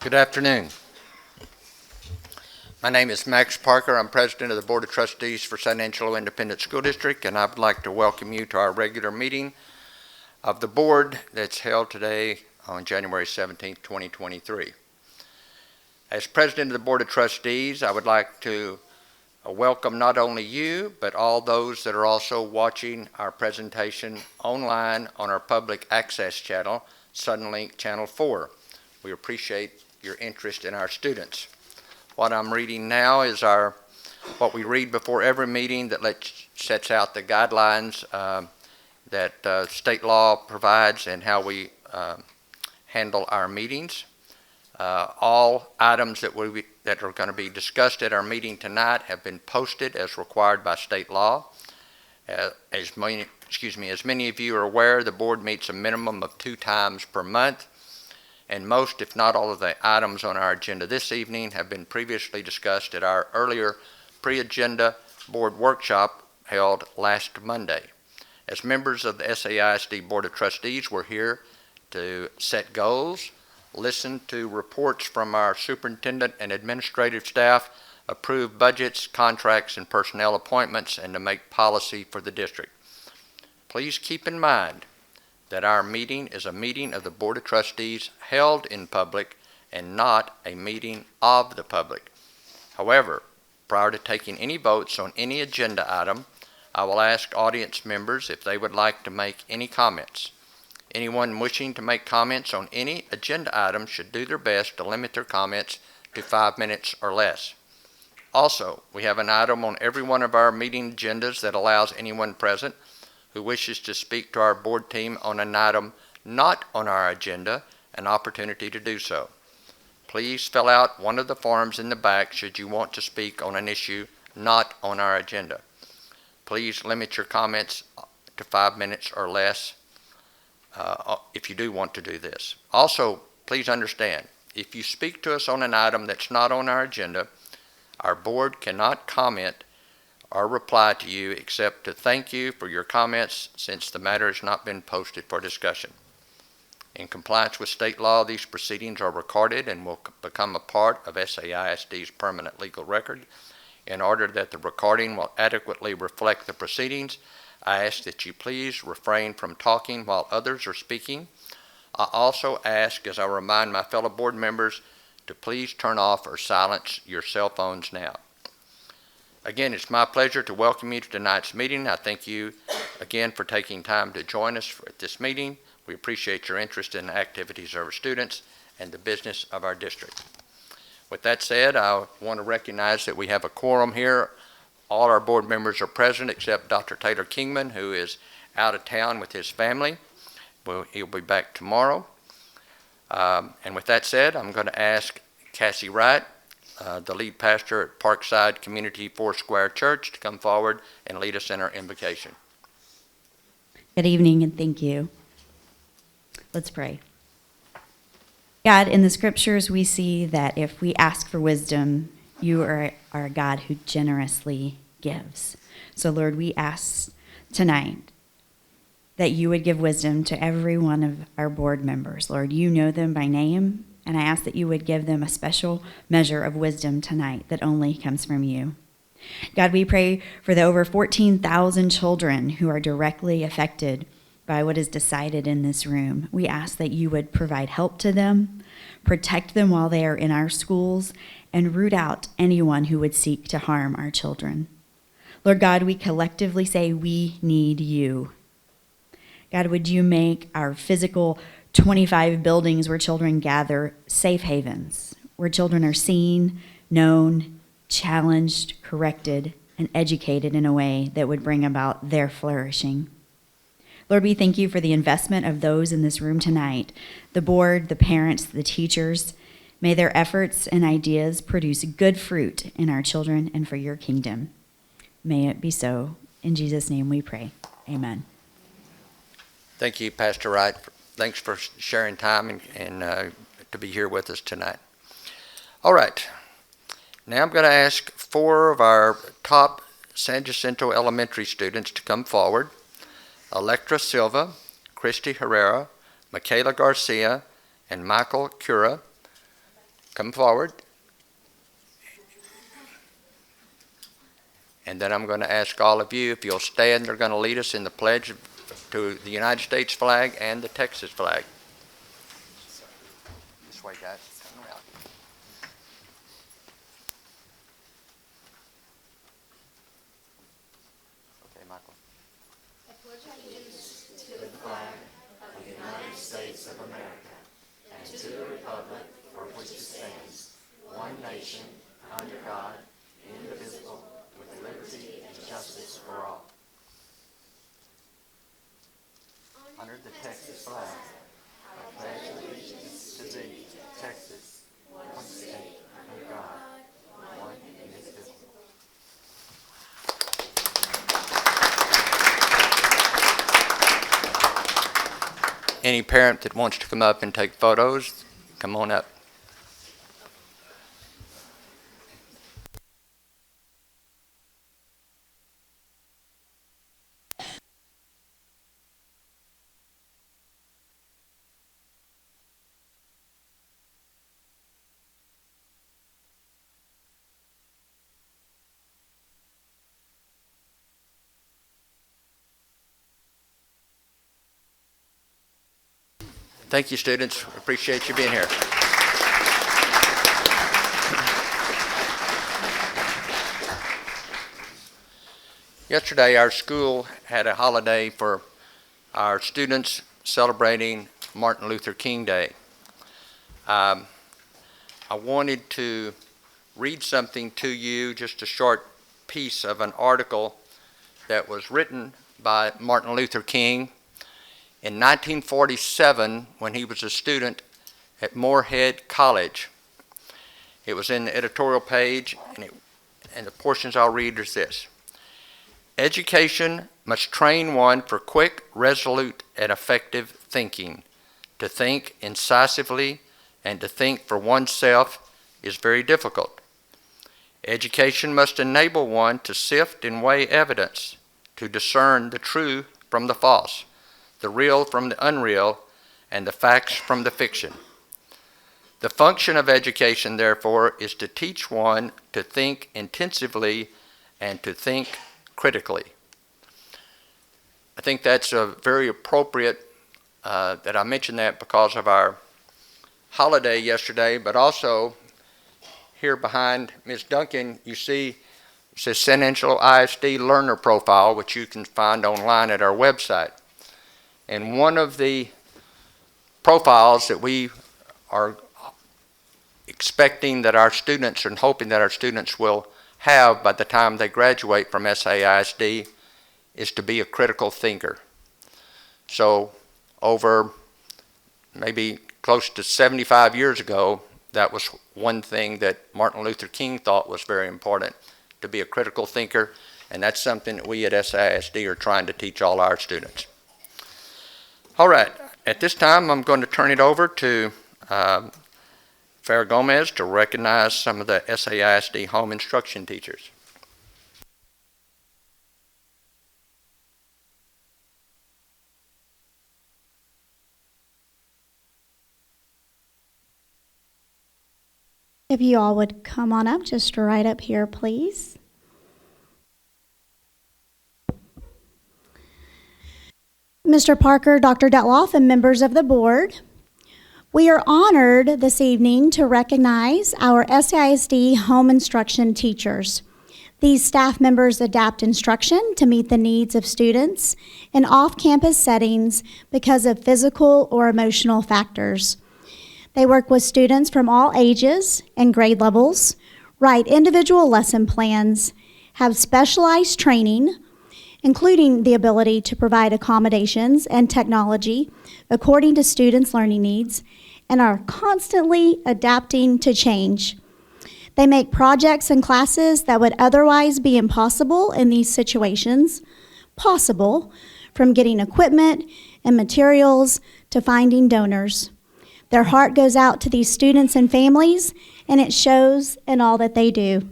Good afternoon. My name is Max Parker. I'm president of the Board of Trustees for San Angelo Independent School District, and I would like to welcome you to our regular meeting of the board that's held today on January 17th, 2023. As president of the Board of Trustees, I would like to welcome not only you, but all those that are also watching our presentation online on our public access channel, Suddenlink Channel 4. We appreciate your interest in our students. What I'm reading now is what we read before every meeting that sets out the guidelines that state law provides and how we handle our meetings. All items that are going to be discussed at our meeting tonight have been posted as required by state law. As many of you are aware, the board meets a minimum of 2 times per month. And most, if not all, of the items on our agenda this evening have been previously discussed at our earlier pre-agenda board workshop held last Monday. As members of the SAISD Board of Trustees, we're here to set goals, listen to reports from our superintendent and administrative staff, approve budgets, contracts, and personnel appointments, and to make policy for the district. Please keep in mind that our meeting is a meeting of the Board of Trustees held in public and not a meeting of the public. However, prior to taking any votes on any agenda item, I will ask audience members if they would like to make any comments. Anyone wishing to make comments on any agenda item should do their best to limit their comments to 5 minutes or less. Also, we have an item on every one of our meeting agendas that allows anyone present who wishes to speak to our board team on an item not on our agenda an opportunity to do so. Please fill out one of the forms in the back should you want to speak on an issue not on our agenda. Please limit your comments to 5 minutes or less if you do want to do this. Also, please understand, if you speak to us on an item that's not on our agenda, our board cannot comment or reply to you except to thank you for your comments since the matter has not been posted for discussion. In compliance with state law, these proceedings are recorded and will become a part of SAISD's permanent legal record. In order that the recording will adequately reflect the proceedings, I ask that you please refrain from talking while others are speaking. I also ask, as I remind my fellow board members, to please turn off or silence your cell phones now. Again, it's my pleasure to welcome you to tonight's meeting. I thank you again for taking time to join us at this meeting. We appreciate your interest in the activities of our students and the business of our district. With that said, I want to recognize that we have a quorum here. All our board members are present except Dr. Taylor Kingman, who is out of town with his family. He'll be back tomorrow. And with that said, I'm going to ask Cassie Wright, the lead pastor at Parkside Community Foursquare Church, to come forward and lead us in our invocation. Good evening and thank you. Let's pray. God, in the scriptures we see that if we ask for wisdom, you are a God who generously gives. So Lord, we ask tonight that you would give wisdom to every one of our board members. Lord, you know them by name, and I ask that you would give them a special measure of wisdom tonight that only comes from you. God, we pray for the over 14,000 children who are directly affected by what is decided in this room. We ask that you would provide help to them, protect them while they are in our schools, and root out anyone who would seek to harm our children. Lord God, we collectively say we need you. God, would you make our physical 25 buildings where children gather safe havens, where children are seen, known, challenged, corrected, and educated in a way that would bring about their flourishing. Lord, we thank you for the investment of those in this room tonight, the board, the parents, the teachers. May their efforts and ideas produce good fruit in our children and for your kingdom. May it be so. In Jesus' name we pray. Amen. Thank you, Pastor Wright. Thanks for sharing time and to be here with us tonight. All right. Now I'm going to ask 4 of our top San Jacinto Elementary students to come forward. Electra Silva, Christy Herrera, Michaela Garcia, and Michael Cura come forward. And then I'm going to ask all of you if you'll stand. They're going to lead us in the pledge to the United States flag and the Texas flag. This way, guys. Come around. Okay, Michael. I pledge allegiance to the flag of the United States of America and to the republic for which it stands, one nation, under God, indivisible, with liberty and justice for all. Under the Texas flag, I pledge allegiance to thee, Texas, one state, under God, one indivisible. Any parent that wants to come up and take photos, come on up. Thank you, students. Appreciate you being here. Yesterday, our school had a holiday for our students celebrating Martin Luther King Day. I wanted to read something to you, just a short piece of an article that was written by Martin Luther King in 1947 when he was a student at Morehead College. It was in the editorial page, and the portions I'll read is this. Education must train one for quick, resolute, and effective thinking. To think incisively and to think for oneself is very difficult. Education must enable one to sift and weigh evidence, to discern the true from the false, the real from the unreal, and the facts from the fiction. The function of education, therefore, is to teach one to think intensively and to think critically. I think that's a very appropriate that I mentioned that because of our holiday yesterday, but also here behind Ms. Duncan, you see it says San Angelo ISD Learner Profile, which you can find online at our website. And one of the profiles that we are expecting that our students and hoping that our students will have by the time they graduate from SAISD is to be a critical thinker. So over maybe close to 75 years ago, that was one thing that Martin Luther King thought was very important, to be a critical thinker, and that's something that we at SAISD are trying to teach all our students. All right, at this time I'm going to turn it over to Farrah Gomez to recognize some of the SAISD home instruction teachers. If you all would come on up, just right up here, please. Mr. Parker, Dr. Detloff, and members of the board, we are honored this evening to recognize our SAISD home instruction teachers. These staff members adapt instruction to meet the needs of students in off-campus settings because of physical or emotional factors. They work with students from all ages and grade levels, write individual lesson plans, have specialized training, including the ability to provide accommodations and technology according to students' learning needs, and are constantly adapting to change. They make projects and classes that would otherwise be impossible in these situations possible, from getting equipment and materials to finding donors. Their heart goes out to these students and families, and it shows in all that they do.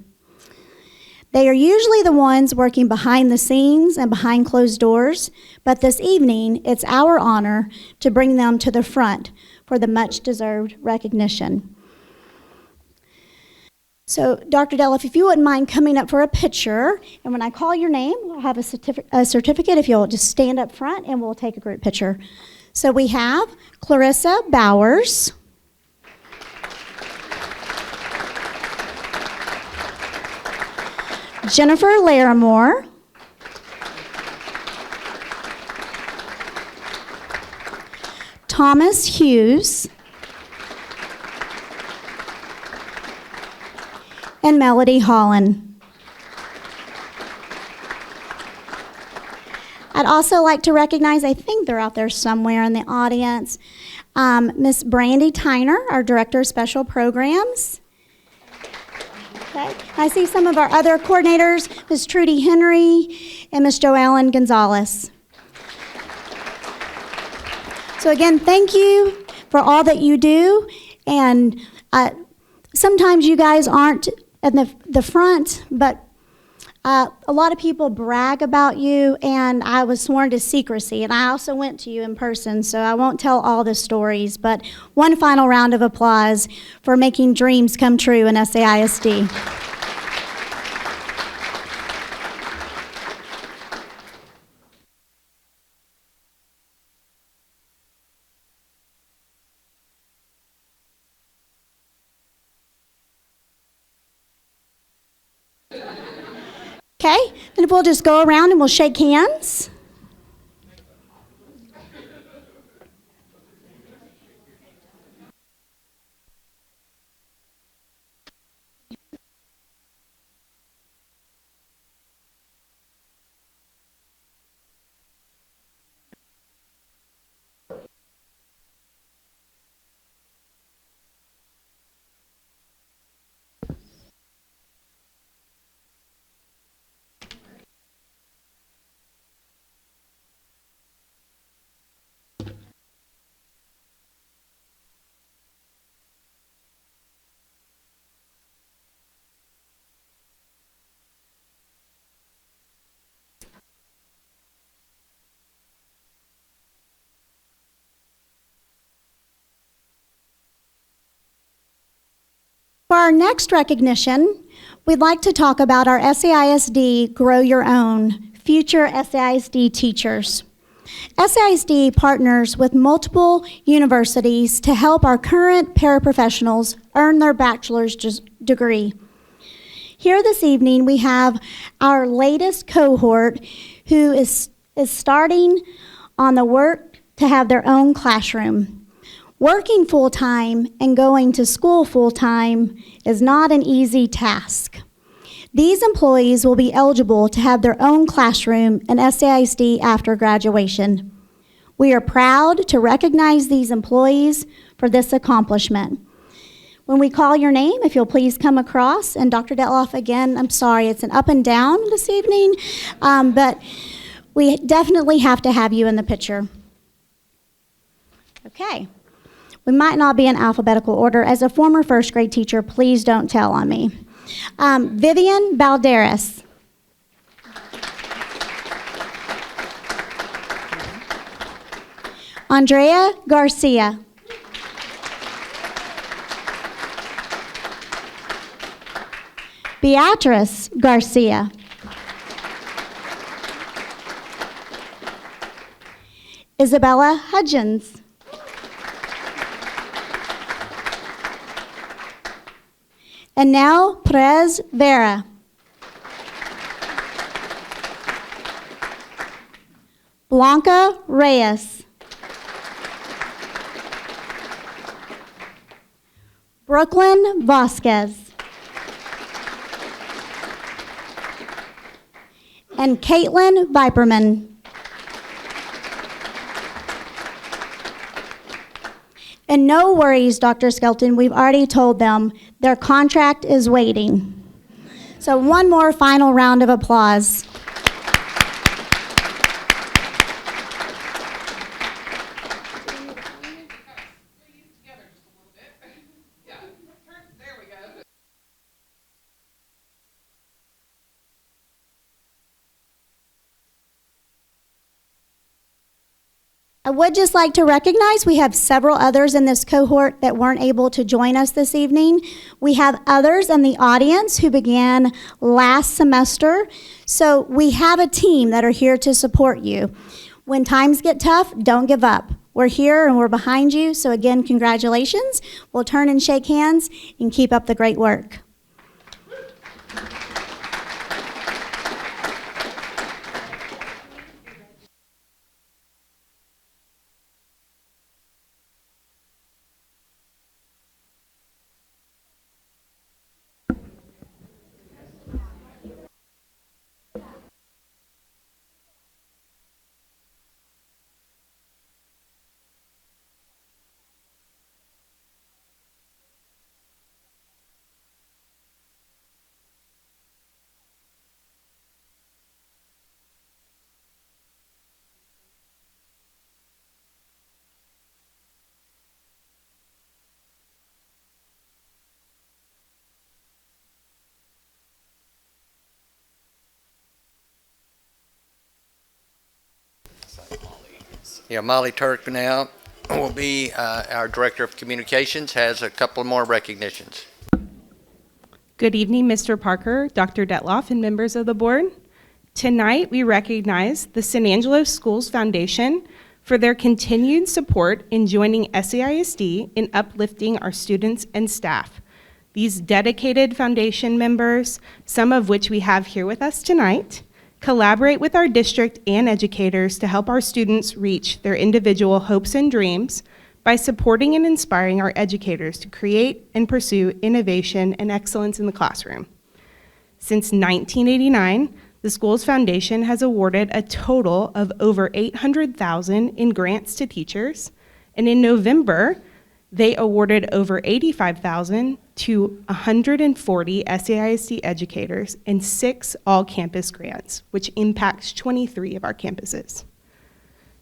They are usually the ones working behind the scenes and behind closed doors, but this evening, it's our honor to bring them to the front for the much-deserved recognition. So, Dr. Deloff, if you wouldn't mind coming up for a picture, and when I call your name, I'll have a certificate if you'll just stand up front and we'll take a group picture. So we have Clarissa Bowers, Jennifer Larimore, Thomas Hughes, and Melody Holland. I'd also like to recognize, I think they're out there somewhere in the audience, Miss Brandy Tyner, our Director of Special Programs. Okay. I see some of our other coordinators, Miss Trudy Henry and Miss Joellen Gonzalez. So again, thank you for all that you do. And sometimes you guys aren't at the front, but a lot of people brag about you, and I was sworn to secrecy, and I also went to you in person, so I won't tell all the stories, but one final round of applause for making dreams come true in SAISD. Okay, then if we'll just go around and we'll shake hands. For our next recognition, we'd like to talk about our SAISD Grow Your Own Future SAISD Teachers. SAISD partners with multiple universities to help our current paraprofessionals earn their bachelor's degree. Here this evening, we have our latest cohort who is starting on the work to have their own classroom. Working full-time and going to school full-time is not an easy task. These employees will be eligible to have their own classroom in SAISD after graduation. We are proud to recognize these employees for this accomplishment. When we call your name, if you'll please come across, and Dr. Detloff, again, I'm sorry, it's an up and down this evening, but we definitely have to have you in the picture. Okay. We might not be in alphabetical order. As a former first grade teacher, please don't tell on me. Vivian Balderas. Andrea Garcia. Beatrice Garcia. Isabella Hudgens. And now, Perez Vera. Blanca Reyes. Brooklyn Vasquez. And Caitlin Viperman. And no worries, Dr. Skelton, we've already told them their contract is waiting. So one more final round of applause. I would just like to recognize we have several others in this cohort that weren't able to join us this evening. We have others in the audience who began last semester. So we have a team that are here to support you. When times get tough, don't give up. We're here and we're behind you. So again, congratulations. We'll turn and shake hands and keep up the great work. Yeah, Molly Turk now will be our Director of Communications, has a couple more recognitions. Good evening, Mr. Parker, Dr. Detloff, and members of the board. Tonight, we recognize the San Angelo Schools Foundation for their continued support in joining SAISD in uplifting our students and staff. These dedicated foundation members, some of which we have here with us tonight, collaborate with our district and educators to help our students reach their individual hopes and dreams by supporting and inspiring our educators to create and pursue innovation and excellence in the classroom. Since 1989, the Schools Foundation has awarded a total of over $800,000 in grants to teachers, and in November, they awarded over $85,000 to 140 SAISD educators and 6 all-campus grants, which impacts 23 of our campuses.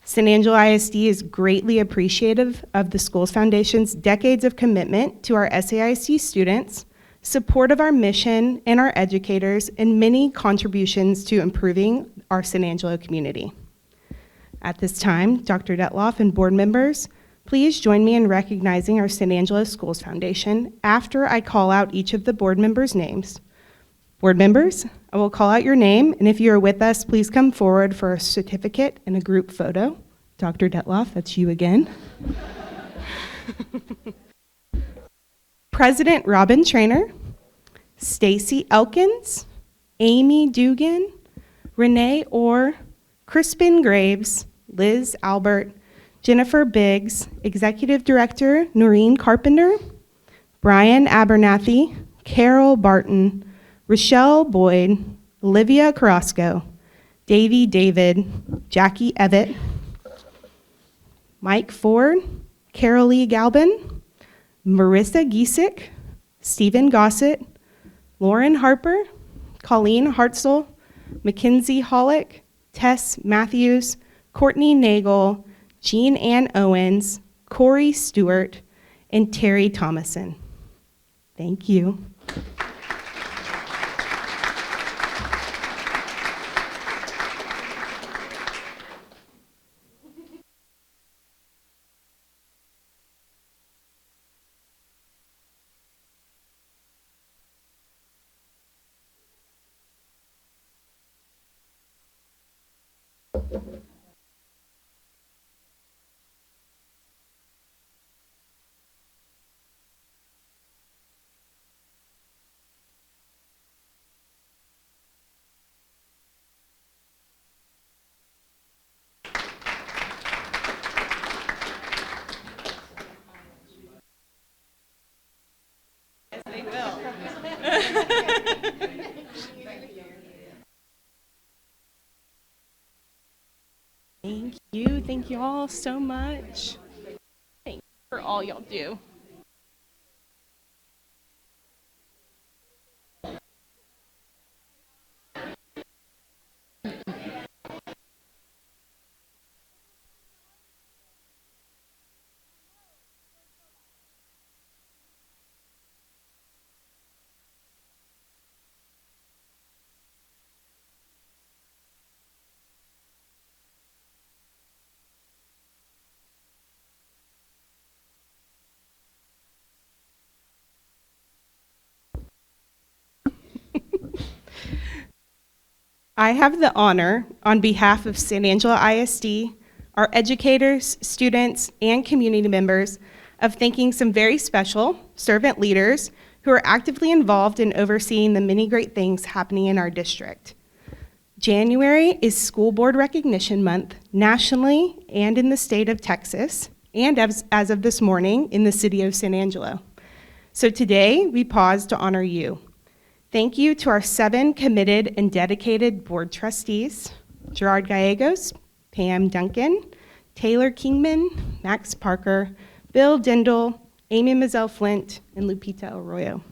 San Angelo ISD is greatly appreciative of the Schools Foundation's decades of commitment to our SAISD students, support of our mission and our educators, and many contributions to improving our San Angelo community. At this time, Dr. Detloff and board members, please join me in recognizing our San Angelo Schools Foundation after I call out each of the board members' names. Board members, I will call out your name, and if you are with us, please come forward for a certificate and a group photo. Dr. Detloff, that's you again. President Robin Trainer, Stacy Elkins, Amy Dugan, Renee Orr, Crispin Graves, Liz Albert, Jennifer Biggs, Executive Director Noreen Carpenter, Brian Abernathy, Carol Barton, Rochelle Boyd, Olivia Carrasco, Davy David, Jackie Evett, Mike Ford, Carol Lee Galbin, Marissa Giesick, Stephen Gossett, Lauren Harper, Colleen Hartzell, Mackenzie Hollick, Tess Matthews, Courtney Nagel, Jean Ann Owens, Corey Stewart, and Terry Thomason. Thank you. They will. Thank you all so much. Thank you for all y'all do. I have the honor, on behalf of San Angelo ISD, our educators, students, and community members, of thanking some very special servant leaders who are actively involved in overseeing the many great things happening in our district. January is School Board Recognition Month nationally and in the state of Texas, and as of this morning, in the city of San Angelo. So today, we pause to honor you. Thank you to our 7 committed and dedicated board trustees, Gerard Gallegos, Pam Duncan, Taylor Kingman, Max Parker, Bill Dindal, Amy Mazzell Flint, and Lupita Arroyo.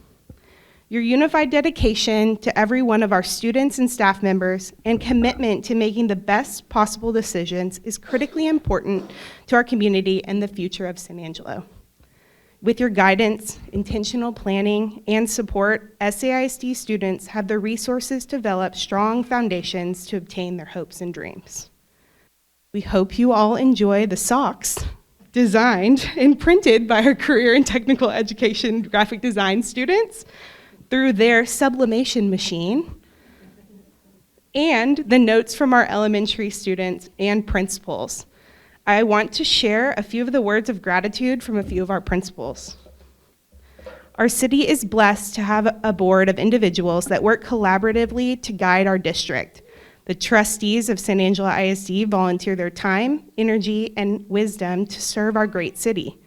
Your unified dedication to every one of our students and staff members and commitment to making the best possible decisions is critically important to our community and the future of San Angelo. With your guidance, intentional planning, and support, SAISD students have the resources to develop strong foundations to obtain their hopes and dreams. We hope you all enjoy the socks designed and printed by our career and technical education graphic design students through their sublimation machine, and the notes from our elementary students and principals. I want to share a few of the words of gratitude from a few of our principals. Our city is blessed to have a board of individuals that work collaboratively to guide our district. The trustees of San Angelo ISD volunteer their time, energy, and wisdom to serve our great city.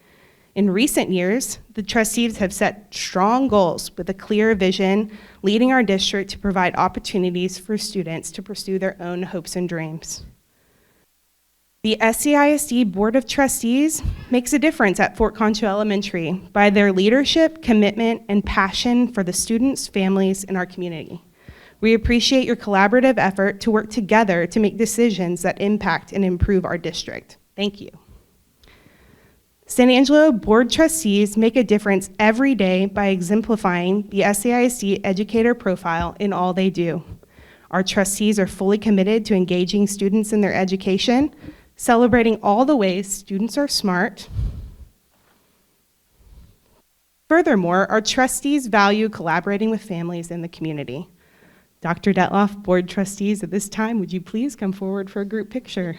In recent years, the trustees have set strong goals with a clear vision, leading our district to provide opportunities for students to pursue their own hopes and dreams. The SAISD Board of Trustees makes a difference at Fort Concho Elementary by their leadership, commitment, and passion for the students, families, and our community. We appreciate your collaborative effort to work together to make decisions that impact and improve our district. Thank you. San Angelo Board Trustees make a difference every day by exemplifying the SAISD educator profile in all they do. Our trustees are fully committed to engaging students in their education, celebrating all the ways students are smart. Furthermore, our trustees value collaborating with families in the community. Dr. Detloff, board trustees, at this time, would you please come forward for a group picture?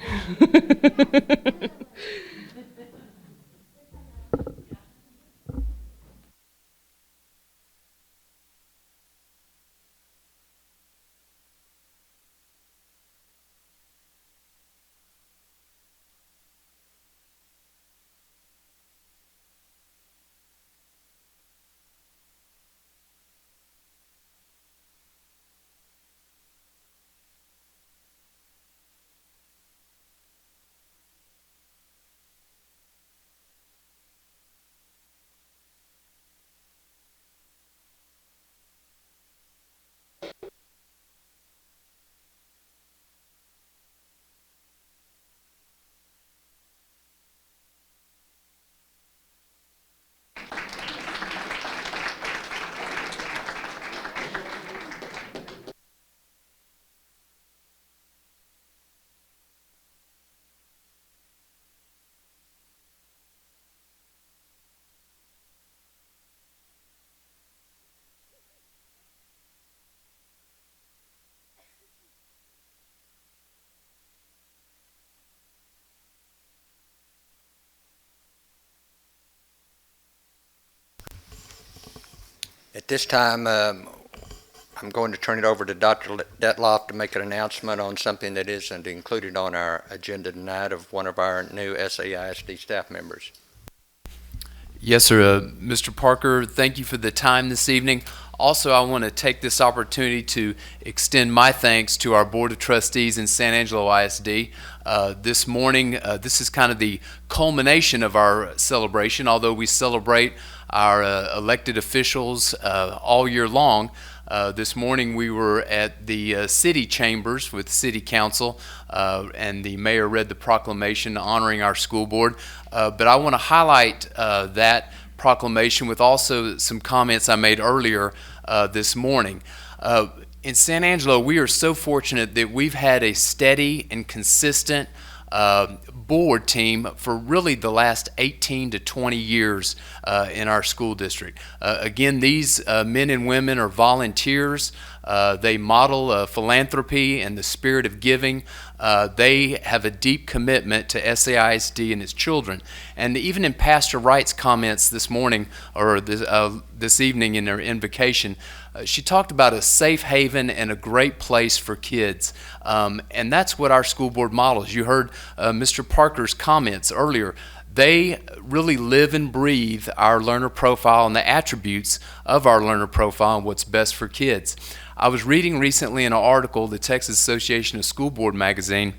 At this time, I'm going to turn it over to Dr. Detloff to make an announcement on something that isn't included on our agenda tonight of one of our new SAISD staff members. Yes, sir. Mr. Parker, thank you for the time this evening. Also, I want to take this opportunity to extend my thanks to our Board of Trustees in San Angelo ISD. This morning, this is kind of the culmination of our celebration, although we celebrate our elected officials all year long. This morning we were at the city chambers with city council and the mayor read the proclamation honoring our school board. But I want to highlight that proclamation with also some comments I made earlier this morning. In San Angelo, we are so fortunate that we've had a steady and consistent board team for really the last 18 to 20 years in our school district. Again, these men and women are volunteers They model philanthropy and the spirit of giving. They have a deep commitment to SAISD and its children. And even in Pastor Wright's comments this morning, or this evening in her invocation, she talked about a safe haven and a great place for kids. And that's what our school board models. You heard Mr. Parker's comments earlier. They really live and breathe our learner profile and the attributes of our learner profile and what's best for kids. I was reading recently in an article, the Texas Association of School Board magazine,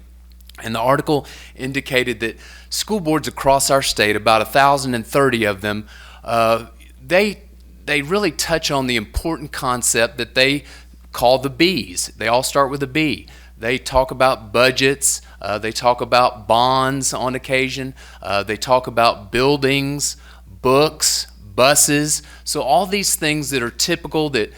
and the article indicated that school boards across our state, about 1,030 of them, they really touch on the important concept that they call the B's. They all start with a B. They talk about budgets, they talk about bonds on occasion, they talk about buildings, books, buses, so all these things that are typical that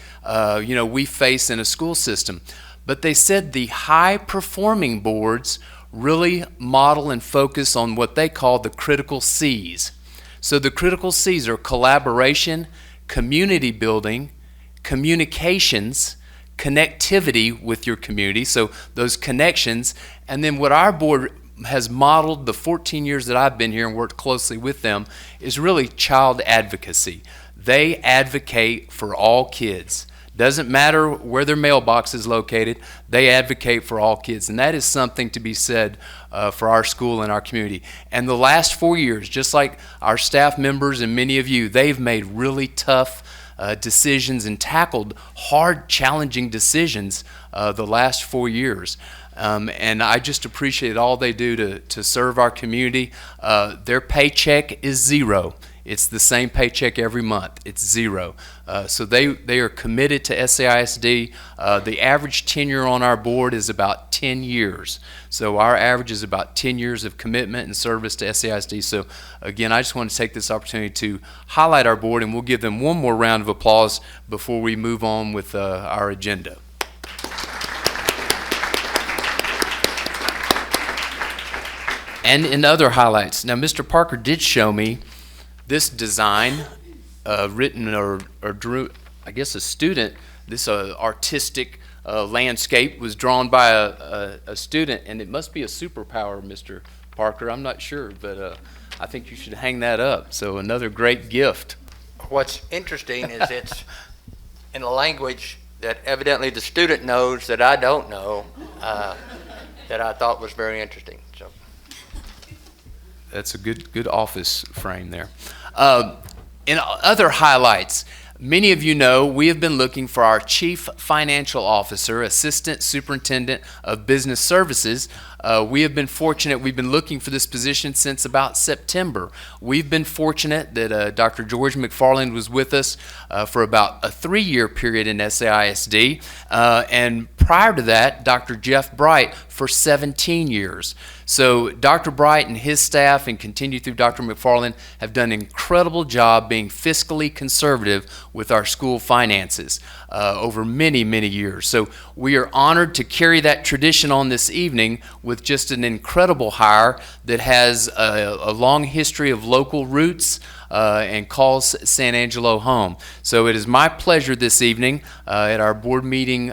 we face in a school system. But they said the high-performing boards really model and focus on what they call the critical C's. So the critical C's are collaboration, community building, communications, connectivity with your community, so those connections, and then what our board has modeled the 14 years that I've been here and worked closely with them is really child advocacy. They advocate for all kids. Doesn't matter where their mailbox is located, they advocate for all kids, and that is something to be said for our school and our community. And the last 4 years, just like our staff members and many of you, they've made really tough decisions and tackled hard, challenging decisions the last 4 years. And I just appreciate all they do to serve our community. Their paycheck is zero. It's the same paycheck every month. It's zero. So they are committed to SAISD. The average tenure on our board is about 10 years. So our average is about 10 years of commitment and service to SAISD. So again, I just want to take this opportunity to highlight our board, and we'll give them one more round of applause before we move on with our agenda. And in other highlights, now Mr. Parker did show me this design written or drew, I guess a student, this artistic landscape was drawn by a student, and it must be a superpower, Mr. Parker. I'm not sure, but I think you should hang that up. So another great gift. What's interesting is it's in a language that evidently the student knows that I don't know, that I thought was very interesting. So that's a good office frame there. In other highlights, many of you know we have been looking for our Chief Financial Officer, Assistant Superintendent of Business Services. We have been fortunate. We've been looking for this position since about September. We've been fortunate that Dr. George McFarland was with us for about a 3-year period in SAISD, and prior to that, Dr. Jeff Bright for 17 years. So Dr. Bright and his staff, and continued through Dr. McFarland, have done an incredible job being fiscally conservative with our school finances over many, many years. So we are honored to carry that tradition on this evening with just an incredible hire that has a long history of local roots and calls San Angelo home. So it is my pleasure this evening at our board meeting,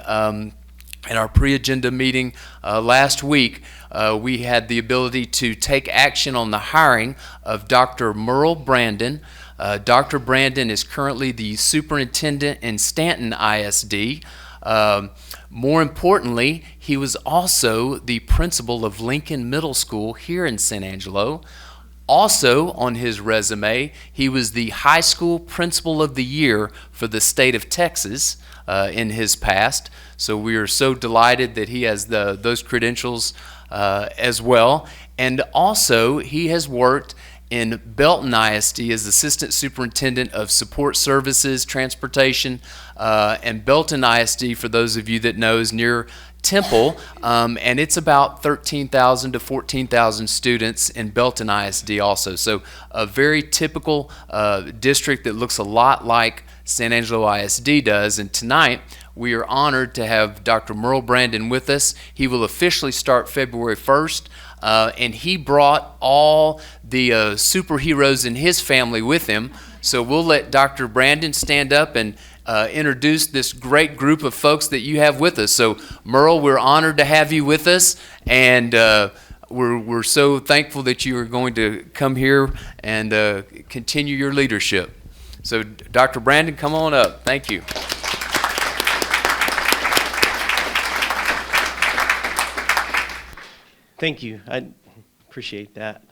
at our pre-agenda meeting last week, we had the ability to take action on the hiring of Dr. Merle Brandon. Dr. Brandon is currently the superintendent in Stanton ISD. More importantly, he was also the principal of Lincoln Middle School here in San Angelo. Also on his resume, he was the high school principal of the year for the state of Texas in his past. So we are so delighted that he has those credentials as well. And also, he has worked in Belton ISD as Assistant Superintendent of Support Services, Transportation, and Belton ISD, for those of you that know, is near Temple, and it's about 13,000 to 14,000 students in Belton ISD also. So a very typical district that looks a lot like San Angelo ISD does. And tonight, we are honored to have Dr. Merle Brandon with us. He will officially start February 1st. and he brought all the superheroes in his family with him. So we'll let Dr. Brandon stand up and introduce this great group of folks that you have with us. So Merle, we're honored to have you with us, and we're so thankful that you are going to come here and continue your leadership. So Dr. Brandon, come on up. Thank you. Thank you. I appreciate that.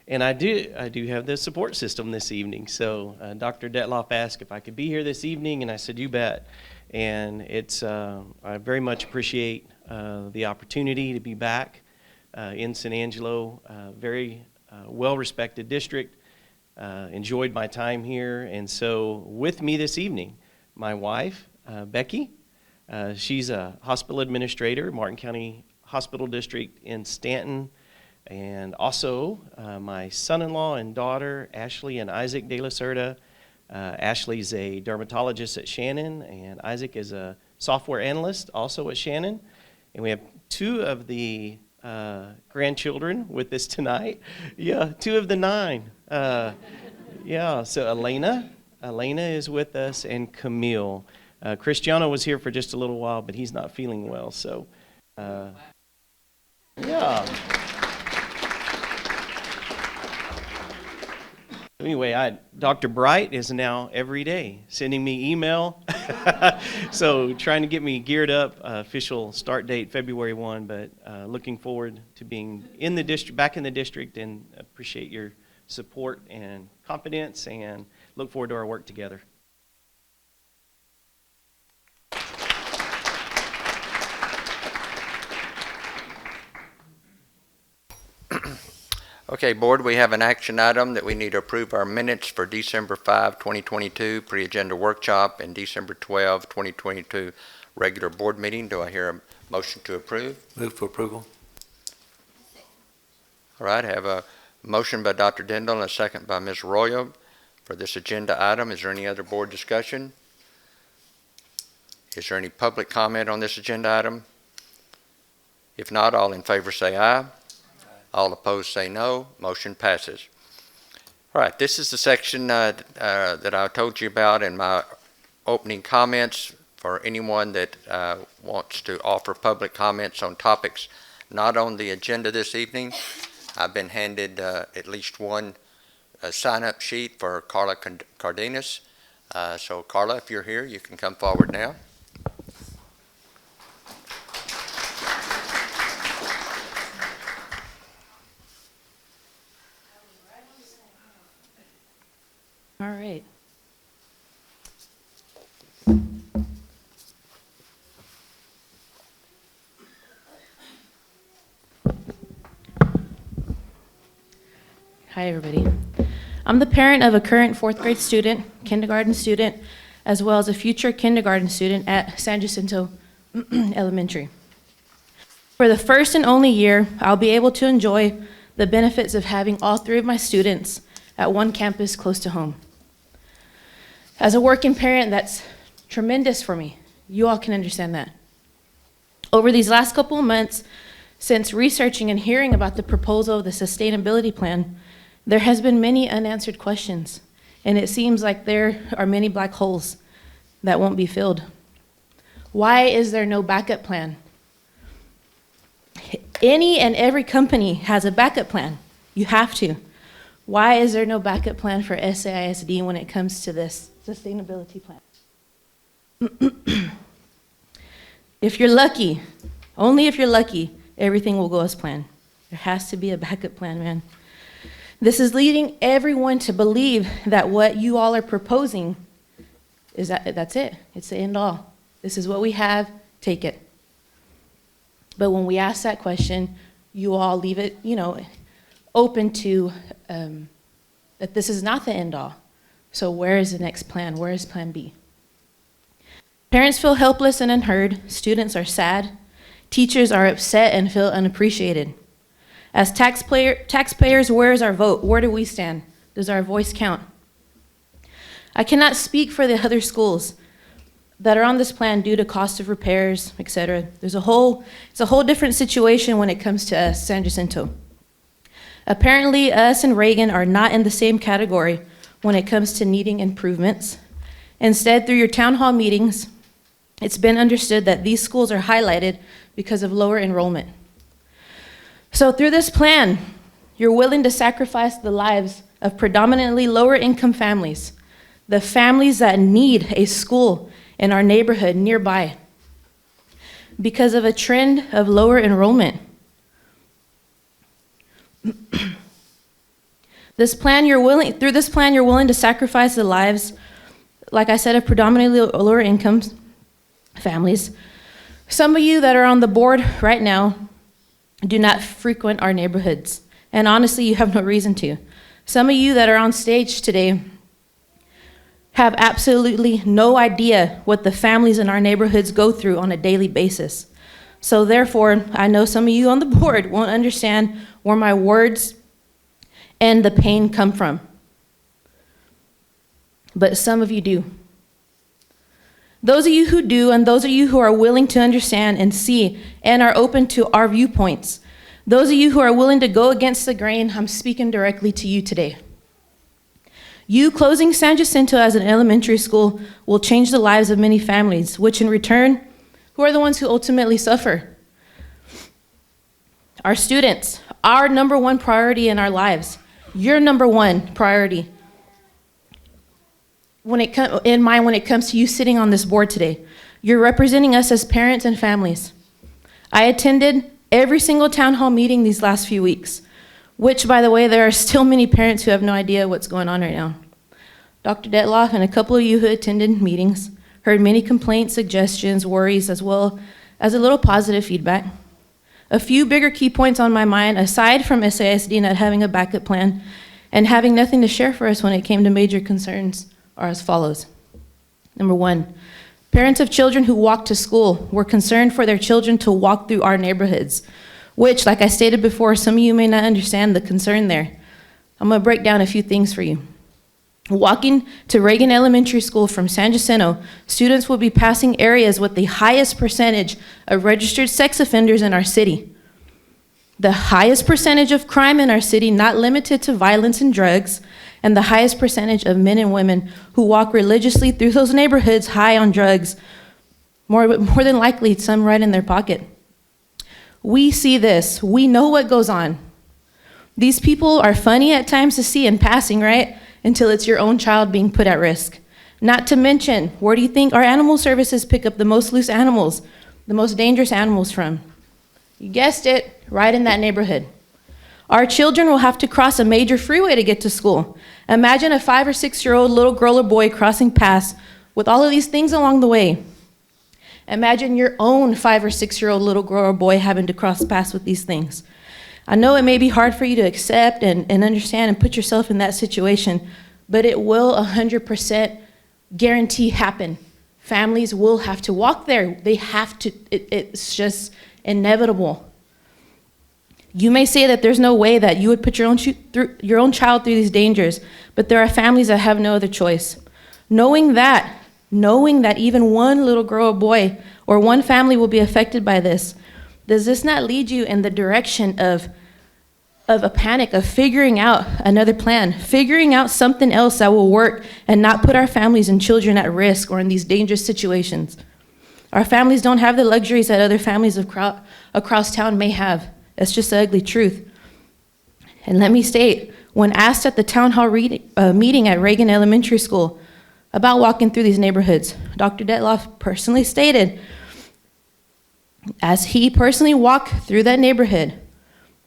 And I do have the support system this evening. So Dr. Detloff asked if I could be here this evening, and I said, you bet. And it's I very much appreciate the opportunity to be back in San Angelo. Very well-respected district. Enjoyed my time here. And so with me this evening, my wife, Becky. She's a hospital administrator, Martin County Hospital District in Stanton. And also my son-in-law and daughter, Ashley and Isaac De La Cerda. Ashley's a dermatologist at Shannon, and Isaac is a software analyst also at Shannon. And we have two of the grandchildren with us tonight. Yeah, 2 of the 9. Yeah, so Elena is with us, and Camille. Cristiano was here for just a little while, but he's not feeling well, so yeah. Anyway, Dr. Bright is now every day sending me email. So trying to get me geared up. Official start date February 1, but looking forward to being in the district, back in the district, and appreciate your support and confidence, and look forward to our work together. Okay, Board, we have an action item that we need to approve our minutes for December 5, 2022 pre-agenda workshop and December 12, 2022 regular board meeting. Do I hear a motion to approve? Move for approval. All right, I have a motion by Dr. Dendel and a second by Ms. Royo for this agenda item. Is there any other board discussion? Is there any public comment on this agenda item? If not, all in favor say aye. All opposed say no. Motion passes. All right, this is the section that I told you about in my opening comments for anyone that wants to offer public comments on topics not on the agenda this evening. I've been handed at least one sign-up sheet for Carla Cardenas. So Carla, if you're here, you can come forward now. All right. Hi, everybody. I'm the parent of a current 4th grade student, kindergarten student, as well as a future kindergarten student at San Jacinto Elementary. For the first and only year, I'll be able to enjoy the benefits of having all 3 of my students at one campus close to home. As a working parent, that's tremendous for me. You all can understand that. Over these last couple of months, since researching and hearing about the proposal of the sustainability plan, there has been many unanswered questions, and it seems like there are many black holes that won't be filled. Why is there no backup plan? Any and every company has a backup plan. You have to. Why is there no backup plan for SAISD when it comes to this sustainability plan? If you're lucky, only if you're lucky, everything will go as planned. There has to be a backup plan, man. This is leading everyone to believe that what you all are proposing is that's it. It's the end all. This is what we have, take it. But when we ask that question, you all leave it, open to that this is not the end all. So where is the next plan? Where is plan B? Parents feel helpless and unheard. Students are sad. Teachers are upset and feel unappreciated. As taxpayers, where is our vote? Where do we stand? Does our voice count? I cannot speak for the other schools, that are on this plan due to cost of repairs, etc. It's a whole different situation when it comes to us, San Jacinto. Apparently, us and Reagan are not in the same category when it comes to needing improvements. Instead, through your town hall meetings, it's been understood that these schools are highlighted because of lower enrollment. So through this plan, you're willing to sacrifice the lives of predominantly lower income families, the families that need a school in our neighborhood nearby, because of a trend of lower enrollment. Through this plan, you're willing to sacrifice the lives, like I said, of predominantly lower income families. Some of you that are on the board right now do not frequent our neighborhoods, and honestly, you have no reason to. Some of you that are on stage today have absolutely no idea what the families in our neighborhoods go through on a daily basis. So therefore, I know some of you on the board won't understand where my words and the pain come from. But some of you do. Those of you who do, and those of you who are willing to understand and see and are open to our viewpoints, those of you who are willing to go against the grain, I'm speaking directly to you today. You closing San Jacinto as an elementary school will change the lives of many families, which in return, who are the ones who ultimately suffer? Our students, our number one priority in our lives, your number one priority when it comes to you sitting on this board today. You're representing us as parents and families. I attended every single town hall meeting these last few weeks, which, by the way, there are still many parents who have no idea what's going on right now. Dr. Detloff and a couple of you who attended meetings heard many complaints, suggestions, worries, as well as a little positive feedback. A few bigger key points on my mind, aside from SAISD not having a backup plan and having nothing to share for us when it came to major concerns, are as follows. Number one, parents of children who walk to school were concerned for their children to walk through our neighborhoods, which, like I stated before, some of you may not understand the concern there. I'm gonna break down a few things for you. Walking to Reagan Elementary School from San Jacinto, students will be passing areas with the highest percentage of registered sex offenders in our city. The highest percentage of crime in our city, not limited to violence and drugs, and the highest percentage of men and women who walk religiously through those neighborhoods high on drugs, more than likely some right in their pocket. We see this, we know what goes on. These people are funny at times to see in passing, right? Until it's your own child being put at risk. Not to mention, where do you think our animal services pick up the most loose animals, the most dangerous animals from? You guessed it, right in that neighborhood. Our children will have to cross a major freeway to get to school. Imagine a 5 or 6 year old little girl or boy crossing paths with all of these things along the way. Imagine your own 5 or 6 year old little girl or boy having to cross paths with these things. I know it may be hard for you to accept and understand and put yourself in that situation, but it will 100% guarantee happen. Families will have to walk there. They have to, it's just inevitable. You may say that there's no way that you would put your own child through these dangers, but there are families that have no other choice. Knowing that even one little girl or boy or one family will be affected by this, does this not lead you in the direction of a panic, of figuring out another plan, figuring out something else that will work and not put our families and children at risk or in these dangerous situations? Our families don't have the luxuries that other families across town may have. That's just the ugly truth. And let me state, when asked at the town hall meeting at Reagan Elementary School about walking through these neighborhoods, Dr. Detloff personally stated, as he personally walked through that neighborhood,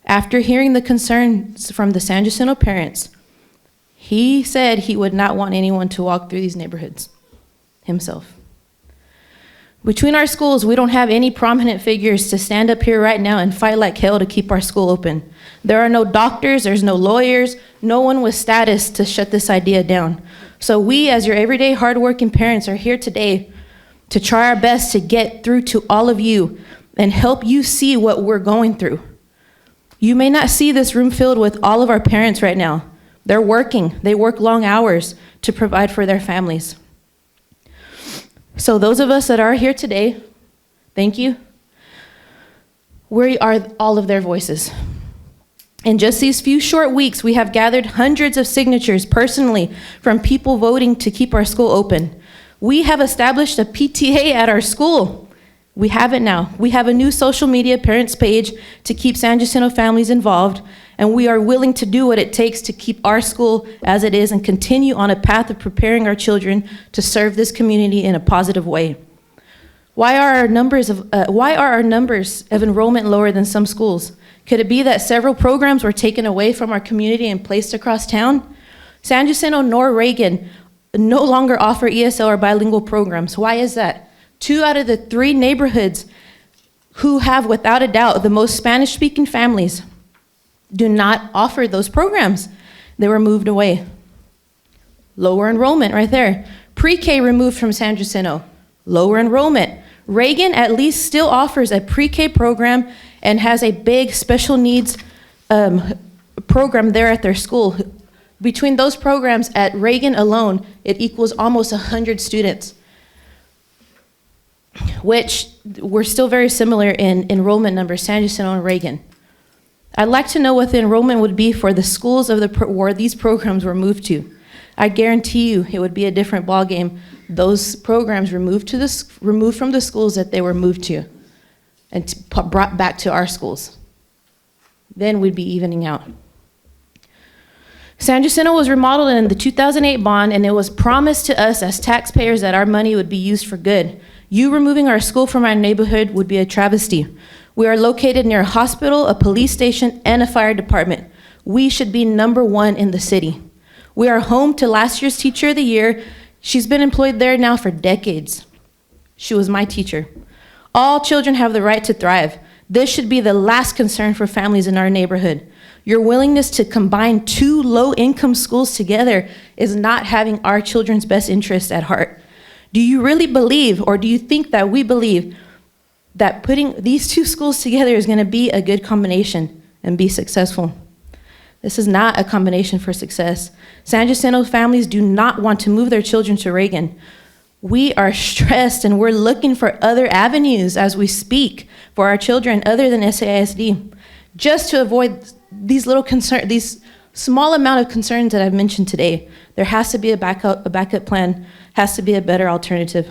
after hearing the concerns from the San Jacinto parents, he said he would not want anyone to walk through these neighborhoods himself. Between our schools, we don't have any prominent figures to stand up here right now and fight like hell to keep our school open. There are no doctors, there's no lawyers, no one with status to shut this idea down. So we, as your everyday hardworking parents, are here today to try our best to get through to all of you and help you see what we're going through. You may not see this room filled with all of our parents right now. They're working. They work long hours to provide for their families. So those of us that are here today, thank you. We are all of their voices. In just these few short weeks, we have gathered hundreds of signatures personally from people voting to keep our school open. We have established a PTA at our school. We have it now. We have a new social media parents page to keep San Jacinto families involved, and we are willing to do what it takes to keep our school as it is and continue on a path of preparing our children to serve this community in a positive way. Why are our numbers of enrollment lower than some schools? Could it be that several programs were taken away from our community and placed across town? San Jacinto nor Reagan no longer offer ESL or bilingual programs. Why is that? 2 out of the 3 neighborhoods who have, without a doubt, the most Spanish-speaking families do not offer those programs. They were moved away. Lower enrollment right there. Pre-K removed from San Jacinto. Lower enrollment. Reagan at least still offers a pre-K program and has a big special needs program there at their school. Between those programs at Reagan alone, it equals almost 100 students, which we're still very similar in enrollment numbers, San Jacinto and Reagan. I'd like to know what the enrollment would be for the schools of where these programs were moved to. I guarantee you it would be a different ballgame. Those programs removed from the schools that they were moved to and brought back to our schools. Then we'd be evening out. San Jacinto was remodeled in the 2008 bond, and it was promised to us as taxpayers that our money would be used for good. You removing our school from our neighborhood would be a travesty. We are located near a hospital, a police station, and a fire department. We should be #1 in the city. We are home to last year's Teacher of the Year. She's been employed there now for decades. She was my teacher. All children have the right to thrive. This should be the last concern for families in our neighborhood. Your willingness to combine 2 low-income schools together is not having our children's best interests at heart. Do you really believe, or do you think that we believe, that putting these 2 schools together is going to be a good combination and be successful? This is not a combination for success. San Jacinto families do not want to move their children to Reagan. We are stressed and we're looking for other avenues as we speak for our children other than SAISD, just to avoid these small amount of concerns that I've mentioned today. There has to be a backup plan, has to be a better alternative.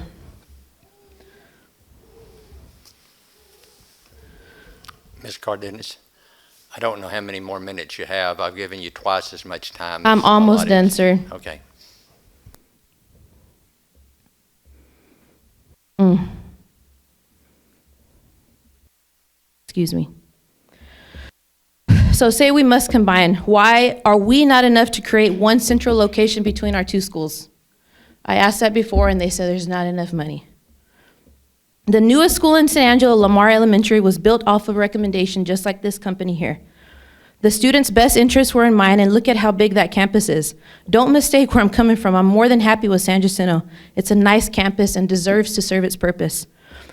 Ms. Cardenas, I don't know how many more minutes you have. I've given you twice as much time. I'm as almost allotted. done, sir. Okay. Excuse me. So say we must combine. Why are we not enough to create one central location between our 2 schools? I asked that before and they said there's not enough money. The newest school in San Angelo, Lamar Elementary, was built off of recommendation just like this company here. The students' best interests were in mind, and look at how big that campus is. Don't mistake where I'm coming from. I'm more than happy with San Jacinto. It's a nice campus and deserves to serve its purpose.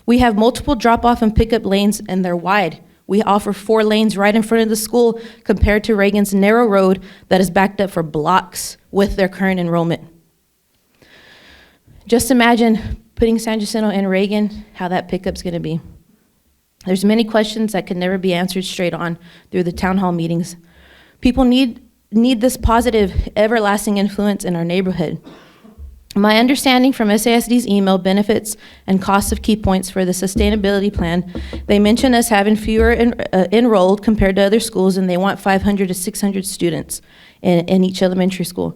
We have multiple drop-off and pickup lanes, and they're wide. We offer 4 lanes right in front of the school compared to Reagan's narrow road that is backed up for blocks with their current enrollment. Just imagine putting San Jacinto and Reagan, how that pickup's gonna be. There's many questions that could never be answered straight on through the town hall meetings. People need this positive, everlasting influence in our neighborhood. My understanding from SASD's email benefits and costs of key points for the sustainability plan, they mention us having fewer enrolled compared to other schools, and they want 500 to 600 students in each elementary school.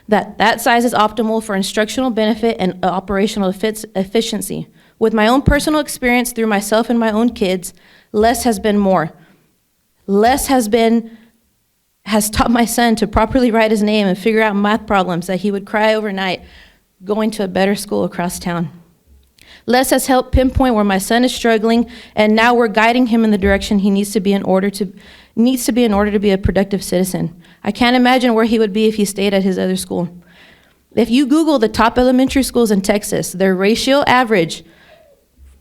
That size is optimal for instructional benefit and operational efficiency. With my own personal experience through myself and my own kids, less has been more. Less has taught my son to properly write his name and figure out math problems that he would cry overnight going to a better school across town. Less has helped pinpoint where my son is struggling, and now we're guiding him in the direction he needs to be in order to be a productive citizen. I can't imagine where he would be if he stayed at his other school. If you Google the top elementary schools in Texas, their ratio average,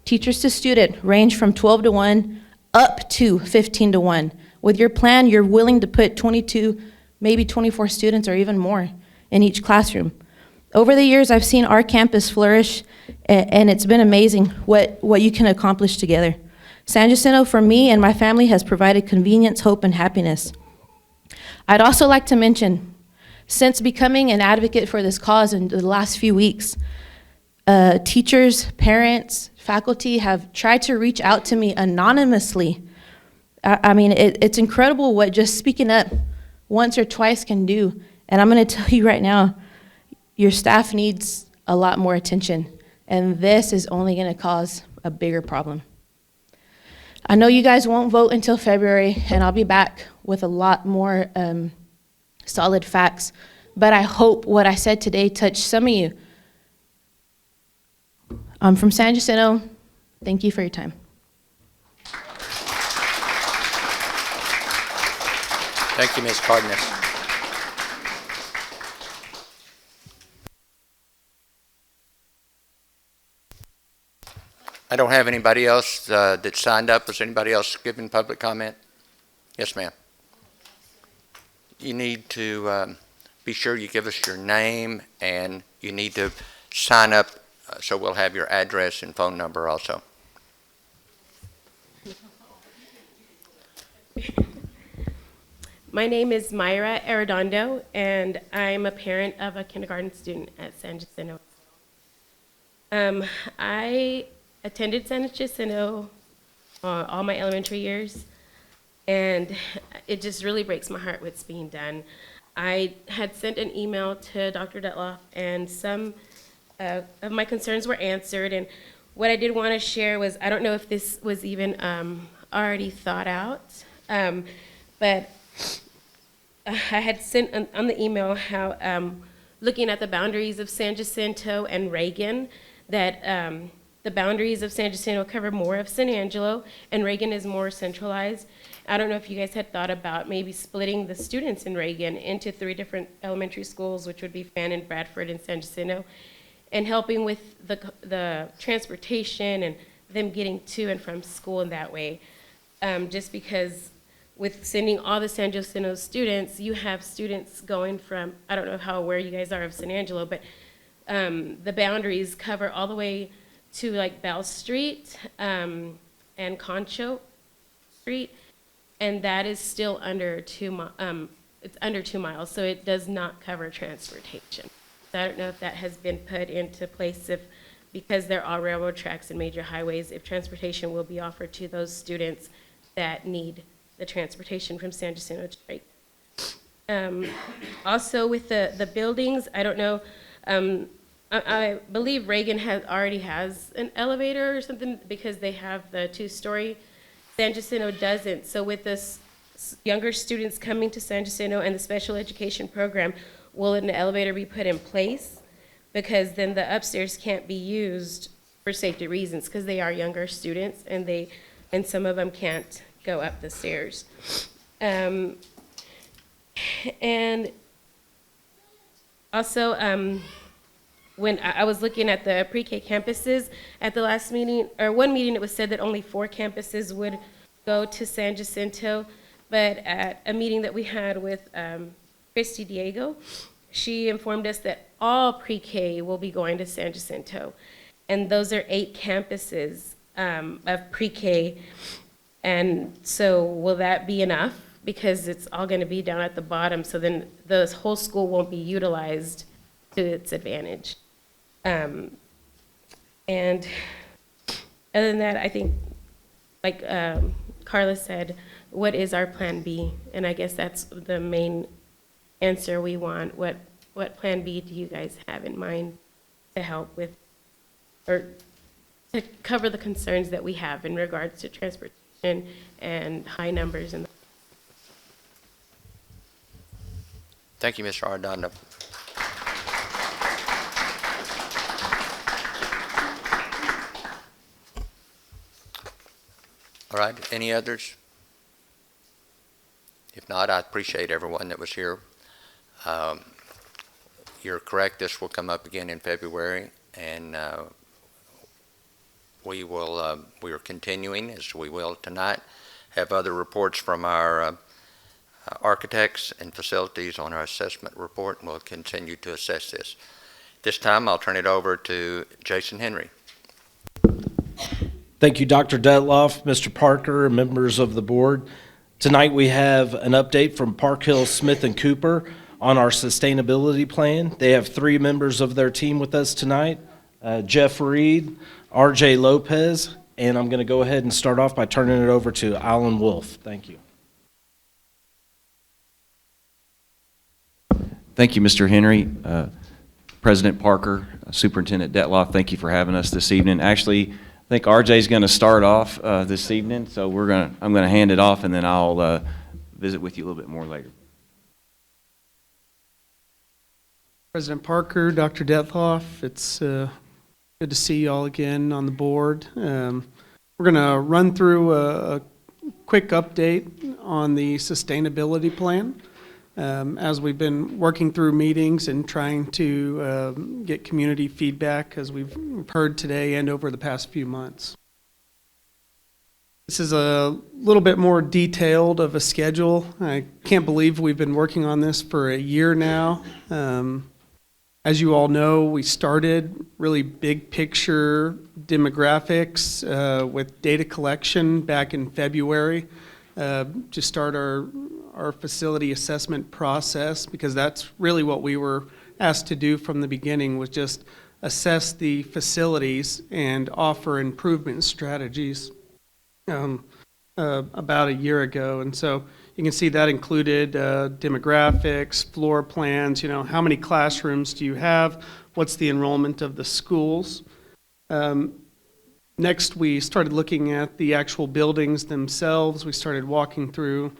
teachers to student, range from 12-1 up to 15-1. With your plan, you're willing to put 22, maybe 24 students or even more in each classroom. Over the years, I've seen our campus flourish, and it's been amazing what you can accomplish together. San Jacinto, for me and my family, has provided convenience, hope, and happiness. I'd also like to mention, since becoming an advocate for this cause in the last few weeks, teachers, parents, faculty have tried to reach out to me anonymously. I mean, it's incredible what just speaking up once or twice can do. And I'm going to tell you right now, your staff needs a lot more attention, and this is only going to cause a bigger problem. I know you guys won't vote until February, and I'll be back with a lot more solid facts, but I hope what I said today touched some of you. I'm from San Jacinto. Thank you for your time. Thank you, Ms. Cardenas. I don't have anybody else that signed up. Is anybody else giving public comment? Yes, ma'am. You need to be sure you give us your name, and you need to sign up so we'll have your address and phone number also. My name is Myra Arredondo, and I'm a parent of a kindergarten student at San Jacinto. I attended San Jacinto all my elementary years, and it just really breaks my heart what's being done. I had sent an email to Dr. Detloff, and some of my concerns were answered, and what I did want to share was, I don't know if this was even already thought out, but I had sent on the email how looking at the boundaries of San Jacinto and Reagan, that the boundaries of San Jacinto cover more of San Angelo, and Reagan is more centralized. I don't know if you guys had thought about maybe splitting the students in Reagan into 3 different elementary schools, which would be Fannin, Bradford, and San Jacinto, and helping with the transportation and them getting to and from school in that way. Just because with sending all the San Jacinto students, you have students going from, I don't know how aware you guys are of San Angelo, but the boundaries cover all the way to like Bell Street and Concho Street, and that is still under 2 it's under 2 miles, so it does not cover transportation. So I don't know if that has been put into place, if because there are railroad tracks and major highways, if transportation will be offered to those students that need the transportation from San Jacinto to Reagan. Also with the buildings, I don't know, I believe Reagan already has an elevator or something because they have the 2-story. San Jacinto doesn't. So with this younger students coming to San Jacinto and the special education program, will an elevator be put in place? Because then the upstairs can't be used for safety reasons because they are younger students and some of them can't go up the stairs. And also, when I was looking at the pre-K campuses at the last meeting, or one meeting, it was said that only 4 campuses would go to San Jacinto, but at a meeting that we had with Christy Diego, she informed us that all pre-K will be going to San Jacinto, and those are 8 campuses of pre-K, and so will that be enough? Because it's all going to be down at the bottom, so then the whole school won't be utilized to its advantage. And other than that, I think, like Carla said, what is our plan B? And I guess that's the main answer we want. What plan B do you guys have in mind to help with, or to cover the concerns that we have in regards to transportation and high numbers? Thank you, Mr. Arredondo. All right, any others? If not, I appreciate everyone that was here. You're correct, this will come up again in February, and we are continuing, as we will tonight, have other reports from our architects and facilities on our assessment report, and we'll continue to assess this. This time, I'll turn it over to Jason Henry. Thank you, Dr. Detloff, Mr. Parker, and members of the board. Tonight we have an update from Park Hill Smith & Cooper on our sustainability plan. They have 3 members of their team with us tonight, Jeff Reed, RJ Lopez, and I'm going to go ahead and start off by turning it over to Alan Wolf. Thank you. Thank you, Mr. Henry. President Parker, Superintendent Detloff, thank you for having us this evening. Actually, I think RJ is going to start off this evening, so I'm going to hand it off, and then I'll visit with you a little bit more later. President Parker, Dr. Detloff, it's good to see you all again on the board. We're going to run through a quick update on the sustainability plan. As we've been working through meetings and trying to get community feedback, as we've heard today and over the past few months. This is a little bit more detailed of a schedule. I can't believe we've been working on this for a year now. As you all know, we started really big picture demographics with data collection back in February to start our facility assessment process, because that's really what we were asked to do from the beginning, was just assess the facilities and offer improvement strategies about a year ago. And so you can see that included demographics, floor plans, how many classrooms do you have, what's the enrollment of the schools. Next, we started looking at the actual buildings themselves. We started walking through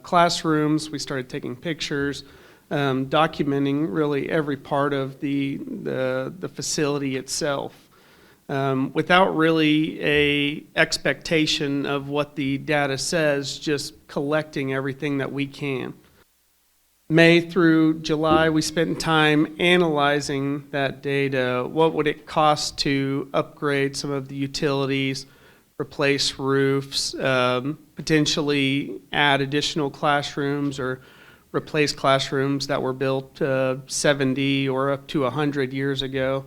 classrooms. We started taking pictures, documenting really every part of the facility itself, without really a expectation of what the data says, just collecting everything that we can. May through July, we spent time analyzing that data. What would it cost to upgrade some of the utilities, replace roofs, potentially add additional classrooms or replace classrooms that were built 70 or up to 100 years ago.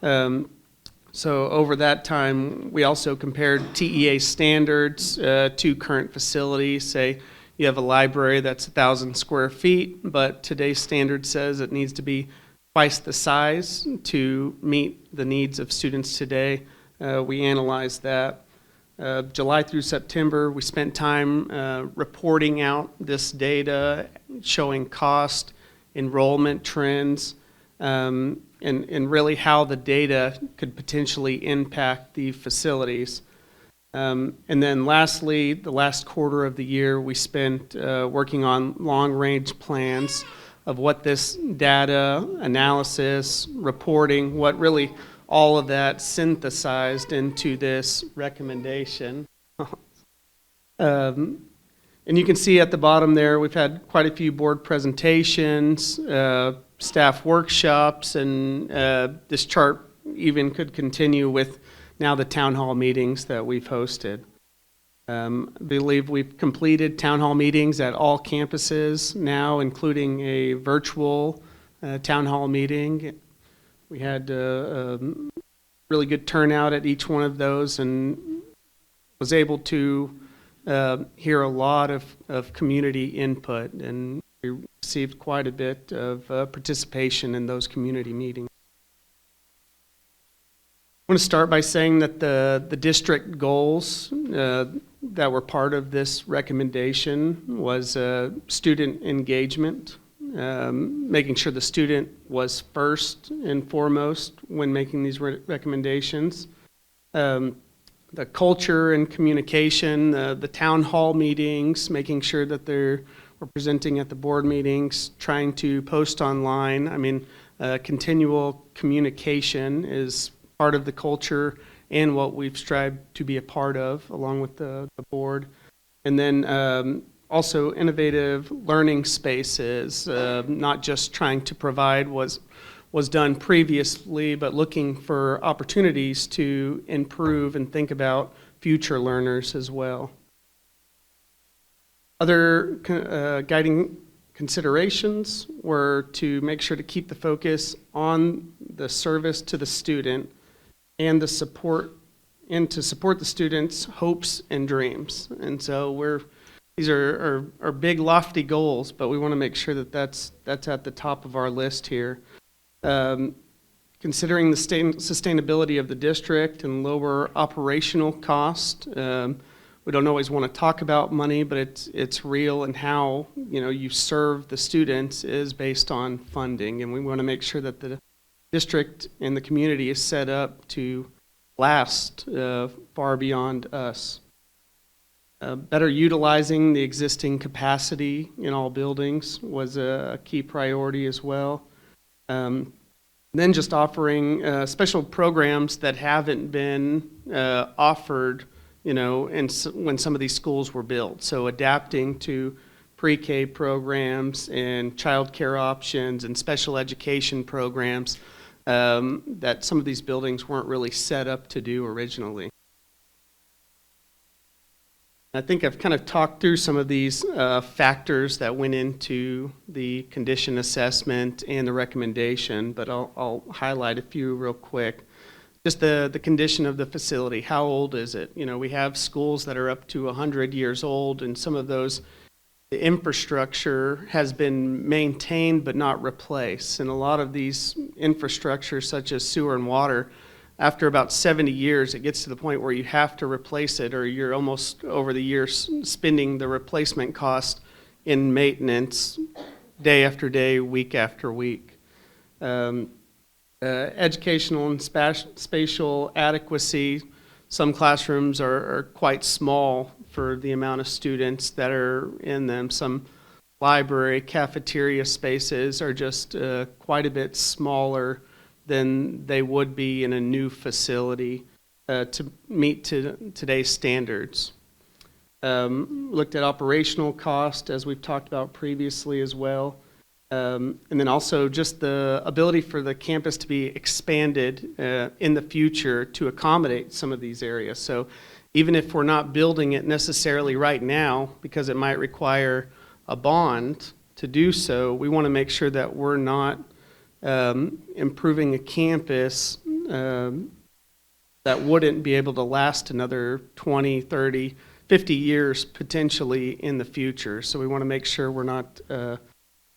So over that time, we also compared TEA standards to current facilities. Say you have a library that's 1,000 square feet, but today's standard says it needs to be twice the size to meet the needs of students today. We analyzed that. July through September, we spent time reporting out this data, showing cost, enrollment trends, and really how the data could potentially impact the facilities. And then lastly, the last quarter of the year, we spent working on long-range plans of what this data, analysis, reporting, what really all of that synthesized into this recommendation. And you can see at the bottom there, we've had quite a few board presentations, staff workshops, and this chart even could continue with now the town hall meetings that we've hosted. I believe we've completed town hall meetings at all campuses now, including a virtual town hall meeting. We had a really good turnout at each one of those and was able to hear a lot of community input, and we received quite a bit of participation in those community meetings. I want to start by saying that the district goals that were part of this recommendation was student engagement, making sure the student was first and foremost when making these recommendations. The culture and communication, the town hall meetings, making sure that we're presenting at the board meetings, trying to post online. I mean, continual communication is part of the culture and what we've strived to be a part of along with the board. And then also innovative learning spaces, not just trying to provide was done previously, but looking for opportunities to improve and think about future learners as well. Other guiding considerations were to make sure to keep the focus on the service to the student and the support, and to support the students' hopes and dreams. And so these are big, lofty goals, but we want to make sure that that's at the top of our list here. Considering the sustainability of the district and lower operational cost, we don't always want to talk about money, but it's real, and how you serve the students is based on funding, and we want to make sure that the district and the community is set up to last far beyond us. Better utilizing the existing capacity in all buildings was a key priority as well. Then just offering special programs that haven't been offered, when some of these schools were built. So adapting to pre-K programs and child care options and special education programs that some of these buildings weren't really set up to do originally. I think I've kind of talked through some of these factors that went into the condition assessment and the recommendation, but I'll highlight a few real quick. Just the condition of the facility. How old is it? We have schools that are up to 100 years old, and some of those, the infrastructure has been maintained but not replaced. And a lot of these infrastructures, such as sewer and water, after about 70 years, it gets to the point where you have to replace it, or you're almost over the years spending the replacement cost in maintenance day after day, week after week. Educational and spatial adequacy. Some classrooms are quite small for the amount of students that are in them. Some library, cafeteria spaces are just quite a bit smaller than they would be in a new facility to meet today's standards. Looked at operational cost, as we've talked about previously as well. And then also just the ability for the campus to be expanded in the future to accommodate some of these areas. So even if we're not building it necessarily right now, because it might require a bond to do so, we want to make sure that we're not improving a campus that wouldn't be able to last another 20, 30, 50 years potentially in the future. So we want to make sure we're not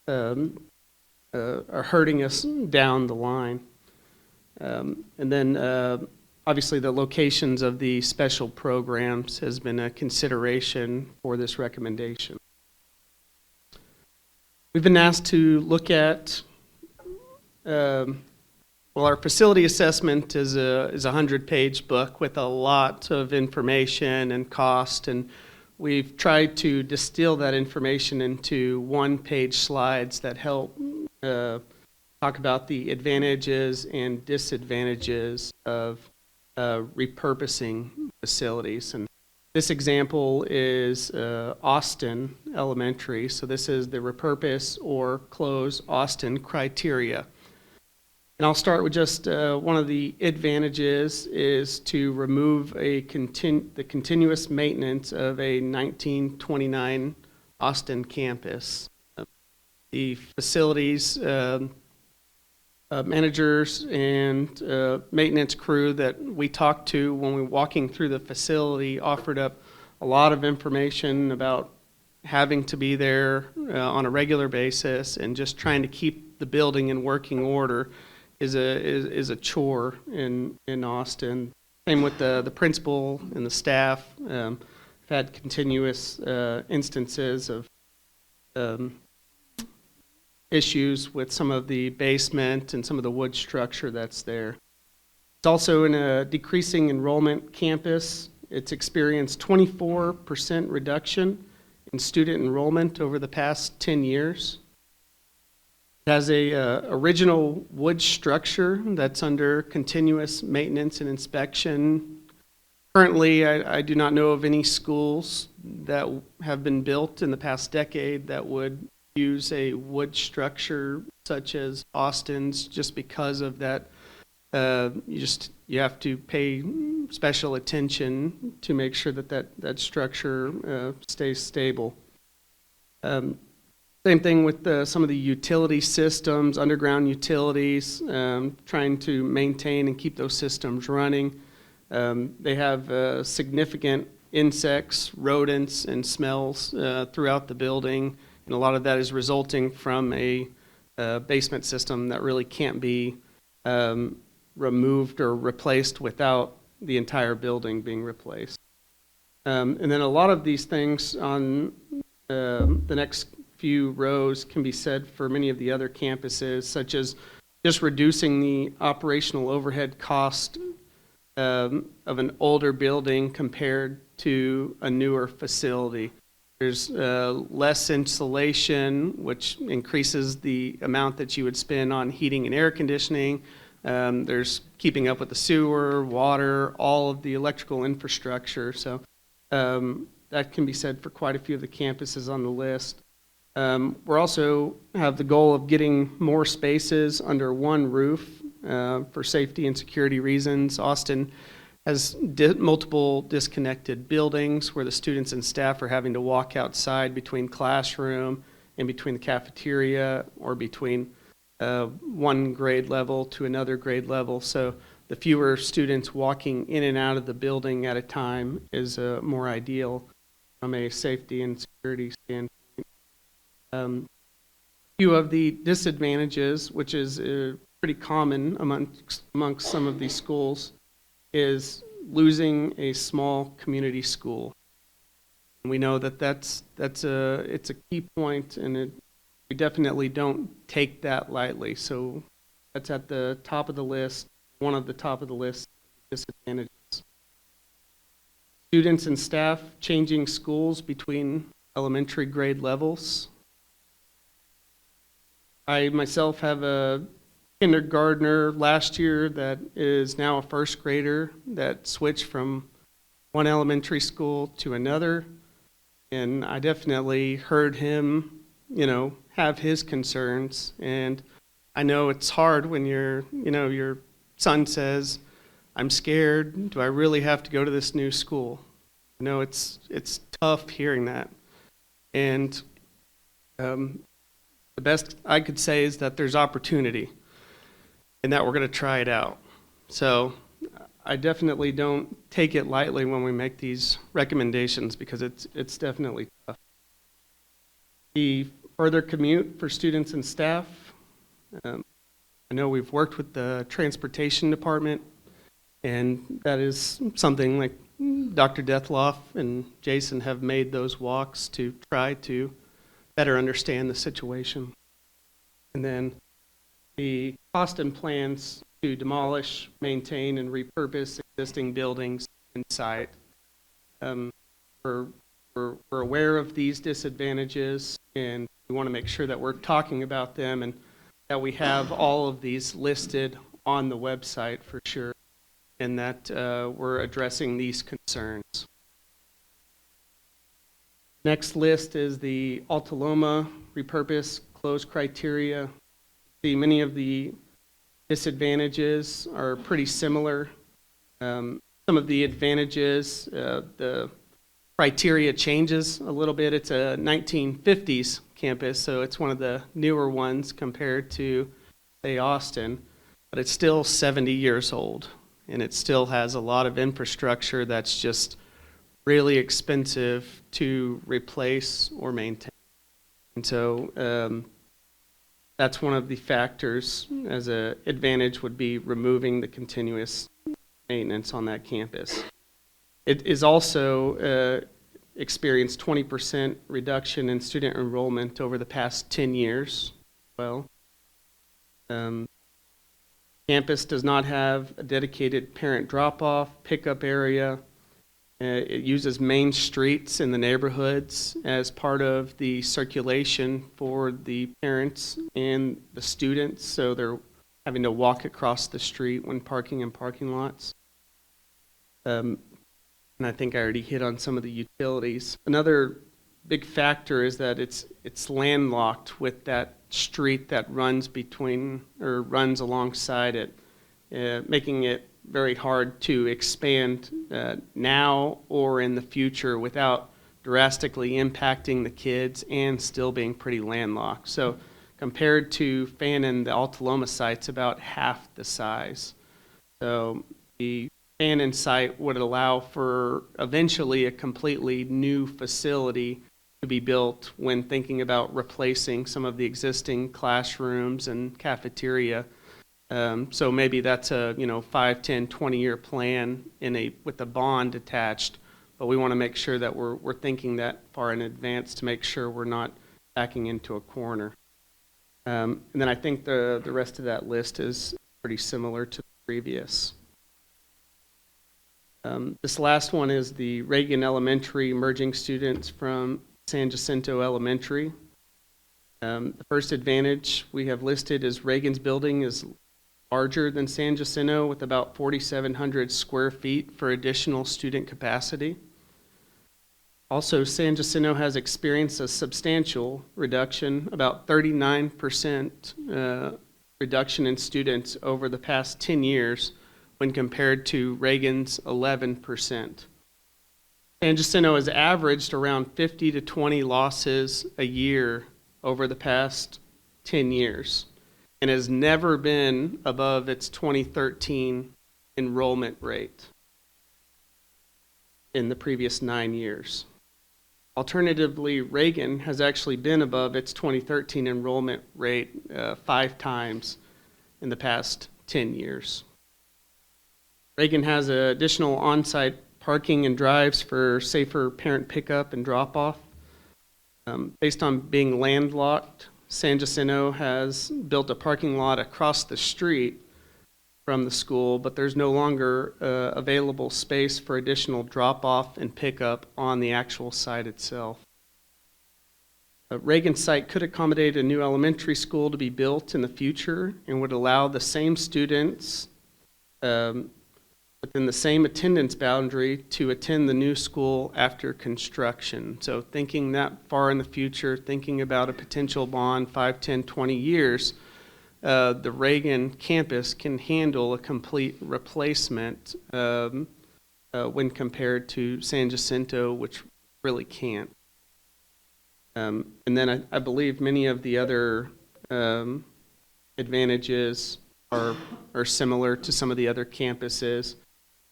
are hurting us down the line. And then obviously the locations of the special programs has been a consideration for this recommendation. We've been asked to look at our facility assessment is a 100-page book with a lot of information and cost, and we've tried to distill that information into one-page slides that help talk about the advantages and disadvantages of repurposing facilities. And this example is Austin Elementary. So this is the repurpose or close Austin criteria. And I'll start with just one of the advantages is to remove the continuous maintenance of a 1929 Austin campus. The facilities managers and maintenance crew that we talked to when we were walking through the facility offered up a lot of information about having to be there on a regular basis, and just trying to keep the building in working order is a chore in Austin. Same with the principal and the staff. I've had continuous instances of issues with some of the basement and some of the wood structure that's there. It's also in a decreasing enrollment campus. It's experienced 24% reduction in student enrollment over the past 10 years. It has a original wood structure that's under continuous maintenance and inspection. Currently, I do not know of any schools that have been built in the past decade that would use a wood structure such as Austin's, just because of that. You have to pay special attention to make sure that structure stays stable. Same thing with some of the utility systems, underground utilities, trying to maintain and keep those systems running. They have significant insects, rodents, and smells throughout the building, and a lot of that is resulting from a basement system that really can't be removed or replaced without the entire building being replaced. And then a lot of these things on the next few rows can be said for many of the other campuses, such as just reducing the operational overhead cost of an older building compared to a newer facility. There's less insulation, which increases the amount that you would spend on heating and air conditioning. There's keeping up with the sewer, water, all of the electrical infrastructure. So that can be said for quite a few of the campuses on the list. We're also have the goal of getting more spaces under one roof for safety and security reasons. Austin has multiple disconnected buildings where the students and staff are having to walk outside between classroom and between the cafeteria or between one grade level to another grade level. So the fewer students walking in and out of the building at a time is more ideal from a safety and security standpoint. A few of the disadvantages, which is pretty common amongst some of these schools, is losing a small community school. And we know that it's a key point, and we definitely don't take that lightly. So that's at the top of the list, one of the top of the list disadvantages. Students and staff changing schools between elementary grade levels. I myself have a kindergartner last year that is now a first grader that switched from one elementary school to another. And I definitely heard him, have his concerns. And I know it's hard when your son says, "I'm scared. Do I really have to go to this new school?" It's tough hearing that. And the best I could say is that there's opportunity and that we're going to try it out. So I definitely don't take it lightly when we make these recommendations because it's definitely tough. The further commute for students and staff. I know we've worked with the transportation department, and that is something like Dr. Deathloff and Jason have made those walks to try to better understand the situation. And then the cost and plans to demolish, maintain, and repurpose existing buildings and site. We're aware of these disadvantages, and we want to make sure that we're talking about them and that we have all of these listed on the website for sure, and that we're addressing these concerns. Next list is the Altaloma repurpose close criteria. See, many of the disadvantages are pretty similar. Some of the advantages, the criteria changes a little bit. It's a 1950s campus, so it's one of the newer ones compared to, say, Austin, but it's still 70 years old, and it still has a lot of infrastructure that's just really expensive to replace or maintain. And so that's one of the factors as an advantage would be removing the continuous maintenance on that campus. It is also experienced 20% reduction in student enrollment over the past 10 years. Well, campus does not have a dedicated parent drop-off pickup area. It uses main streets in the neighborhoods as part of the circulation for the parents and the students, so they're having to walk across the street when parking in parking lots. And I think I already hit on some of the utilities. Another big factor is that it's landlocked with that street that runs between or runs alongside it, making it very hard to expand now or in the future without drastically impacting the kids and still being pretty landlocked. So compared to Fannin, the Altaloma site's about half the size. So the Fannin site would allow for eventually a completely new facility to be built when thinking about replacing some of the existing classrooms and cafeteria. So maybe that's a 5, 10, 20-year plan with a bond attached, but we want to make sure that we're thinking that far in advance to make sure we're not backing into a corner. And then I think the rest of that list is pretty similar to the previous. This last one is the Reagan Elementary merging students from San Jacinto Elementary. The first advantage we have listed is Reagan's building is larger than San Jacinto with about 4,700 square feet for additional student capacity. Also, San Jacinto has experienced a substantial reduction, about 39% reduction in students over the past 10 years when compared to Reagan's 11%. San Jacinto has averaged around 50 to 20 losses a year over the past 10 years and has never been above its 2013 enrollment rate in the previous 9 years. Alternatively, Reagan has actually been above its 2013 enrollment rate 5 times in the past 10 years. Reagan has additional on-site parking and drives for safer parent pickup and drop-off. Based on being landlocked, San Jacinto has built a parking lot across the street from the school, but there's no longer available space for additional drop-off and pickup on the actual site itself. Reagan site could accommodate a new elementary school to be built in the future and would allow the same students within the same attendance boundary to attend the new school after construction. So thinking that far in the future, thinking about a potential bond 5, 10, 20 years, the Reagan campus can handle a complete replacement when compared to San Jacinto, which really can't. And then I believe many of the other advantages are similar to some of the other campuses,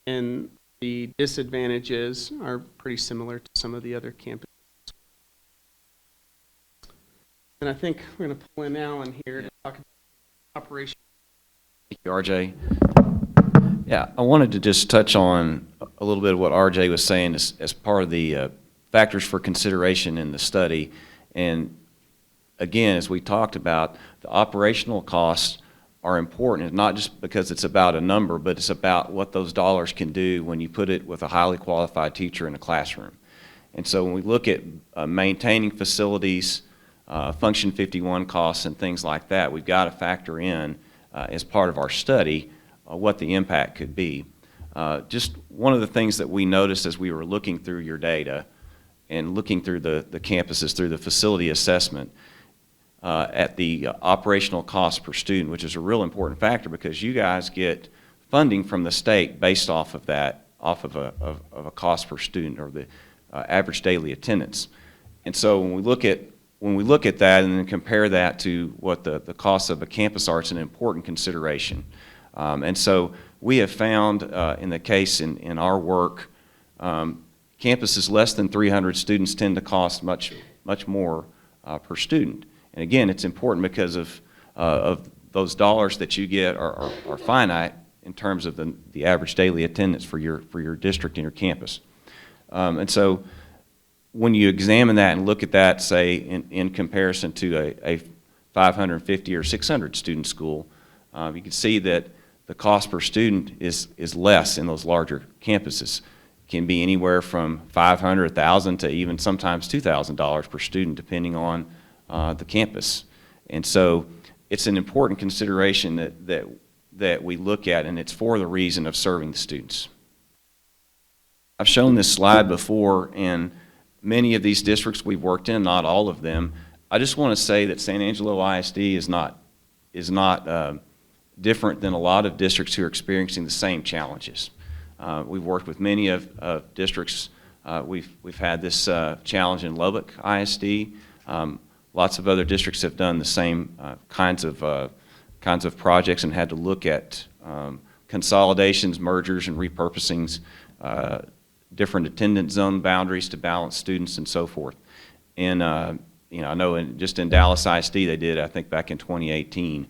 and the disadvantages are pretty similar to some of the other campuses. And I think we're going to pull in Alan here to talk about operation. Thank you, RJ. Yeah, I wanted to just touch on a little bit of what RJ was saying as part of the factors for consideration in the study. And again, as we talked about, the operational costs are important. It's not just because it's about a number, but it's about what those dollars can do when you put it with a highly qualified teacher in a classroom. And so when we look at maintaining facilities, Function 51 costs and things like that, we've got to factor in as part of our study what the impact could be. Just one of the things that we noticed as we were looking through your data and looking through the campuses through the facility assessment at the operational cost per student, which is a real important factor because you guys get funding from the state based off of that, off of a cost per student or the average daily attendance. And so when we look at that and then compare that to what the cost of a campus are, it's an important consideration. And so we have found in the case in our work, campuses less than 300 students tend to cost much more per student. And again, it's important because of those dollars that you get are finite in terms of the average daily attendance for your district and your campus. And so when you examine that and look at that, say, in comparison to a 550 or 600 student school, you can see that the cost per student is less in those larger campuses. It can be anywhere from $500, $1,000 to even sometimes $2,000 per student, depending on the campus. And so it's an important consideration that we look at, and it's for the reason of serving the students. I've shown this slide before, and many of these districts we've worked in, not all of them. I just want to say that San Angelo ISD is not different than a lot of districts who are experiencing the same challenges. We've worked with many of districts We've had this challenge in Lubbock ISD. Lots of other districts have done the same kinds of projects and had to look at consolidations, mergers, and repurposings, different attendance zone boundaries to balance students and so forth. And I know just in Dallas ISD they did, I think back in 2018,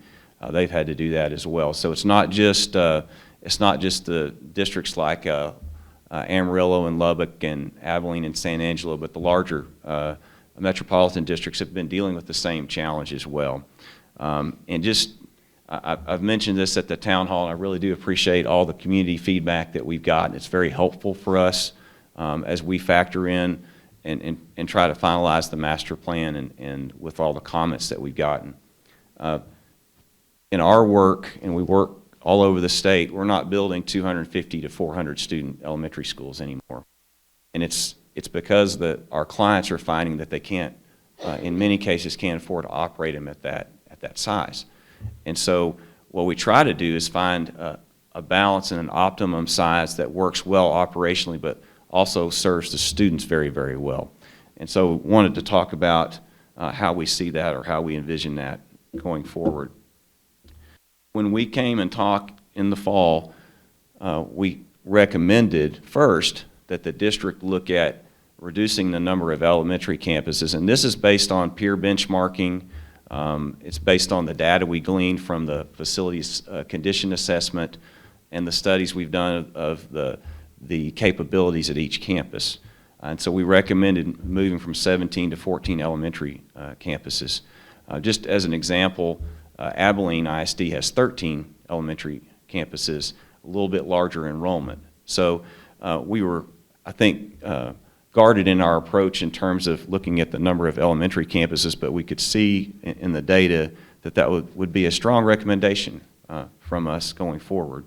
they've had to do that as well. So it's not just the districts like Amarillo and Lubbock and Abilene and San Angelo, but the larger metropolitan districts have been dealing with the same challenge as well. I've mentioned this at the town hall, and I really do appreciate all the community feedback that we've gotten. It's very helpful for us as we factor in and try to finalize the master plan and with all the comments that we've gotten. In our work, and we work all over the state, we're not building 250 to 400 student elementary schools anymore. And it's because our clients are finding that they can't, in many cases, can't afford to operate them at that size. And so what we try to do is find a balance and an optimum size that works well operationally, but also serves the students very, very well. And so wanted to talk about how we see that or how we envision that going forward. When we came and talked in the fall, we recommended first that the district look at reducing the number of elementary campuses, and this is based on peer benchmarking. It's based on the data we gleaned from the facilities condition assessment and the studies we've done of the capabilities at each campus. And so we recommended moving from 17 to 14 elementary campuses. Just as an example, Abilene ISD has 13 elementary campuses, a little bit larger enrollment. So we were, I think, guarded in our approach in terms of looking at the number of elementary campuses, but we could see in the data that would be a strong recommendation from us going forward.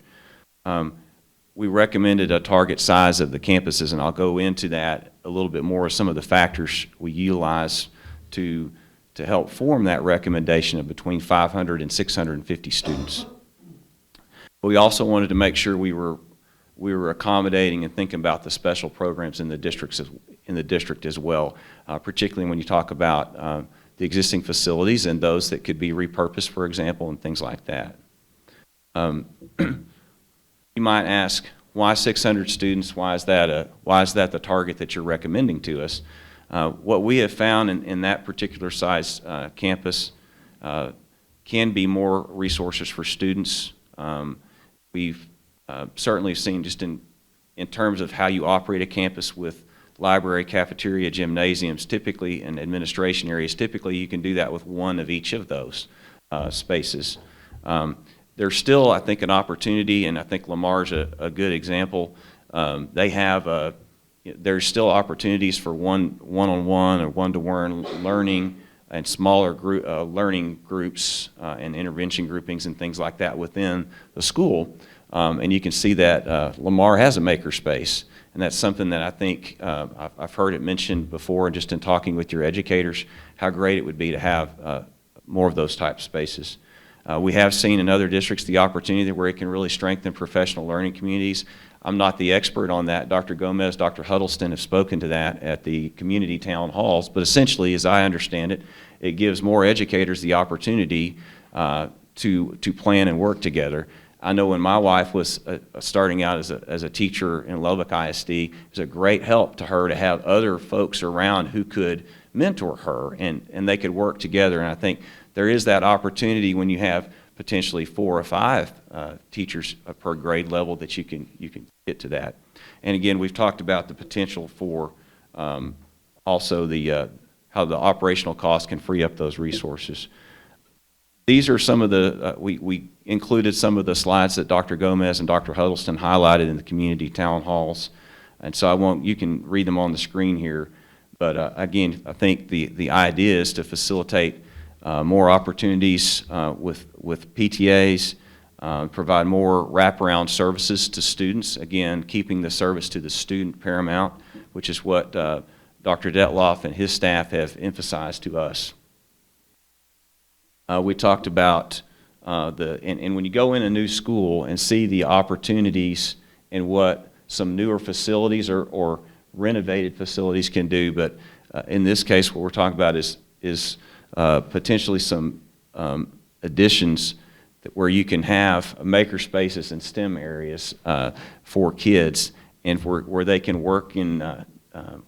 We recommended a target size of the campuses, and I'll go into that a little bit more, some of the factors we utilize to help form that recommendation of between 500 and 650 students. But we also wanted to make sure we were accommodating and thinking about the special programs in the district as well, particularly when you talk about the existing facilities and those that could be repurposed, for example, and things like that. You might ask, why 600 students? Why is that the target that you're recommending to us? What we have found in that particular size campus can be more resources for students. We've certainly seen just in terms of how you operate a campus with library, cafeteria, gymnasiums, typically, and administration areas, typically you can do that with one of each of those spaces. There's still, I think, an opportunity, and I think Lamar's a good example. There's still opportunities for one-on-one or one-to-one learning and smaller learning groups and intervention groupings and things like that within the school. And you can see that Lamar has a makerspace, and that's something that I think I've heard it mentioned before, just in talking with your educators, how great it would be to have more of those type spaces. We have seen in other districts the opportunity where it can really strengthen professional learning communities. I'm not the expert on that. Dr. Gomez, Dr. Huddleston have spoken to that at the community town halls, but essentially, as I understand it, it gives more educators the opportunity to plan and work together. I know when my wife was starting out as a teacher in Lubbock ISD, it was a great help to her to have other folks around who could mentor her and they could work together. And I think there is that opportunity when you have potentially 4 or 5 teachers per grade level that you can get to that. And again, we've talked about the potential for also how the operational costs can free up those resources. These are some of the, we included some of the slides that Dr. Gomez and Dr. Huddleston highlighted in the community town halls. And so you can read them on the screen here. But again, I think the idea is to facilitate more opportunities with PTAs, provide more wraparound services to students. Again, keeping the service to the student paramount, which is what Dr. Detloff and his staff have emphasized to us. We talked about and when you go in a new school and see the opportunities and what some newer facilities or renovated facilities can do, but in this case, what we're talking about is potentially some additions where you can have maker spaces and STEM areas for kids, and where they can work in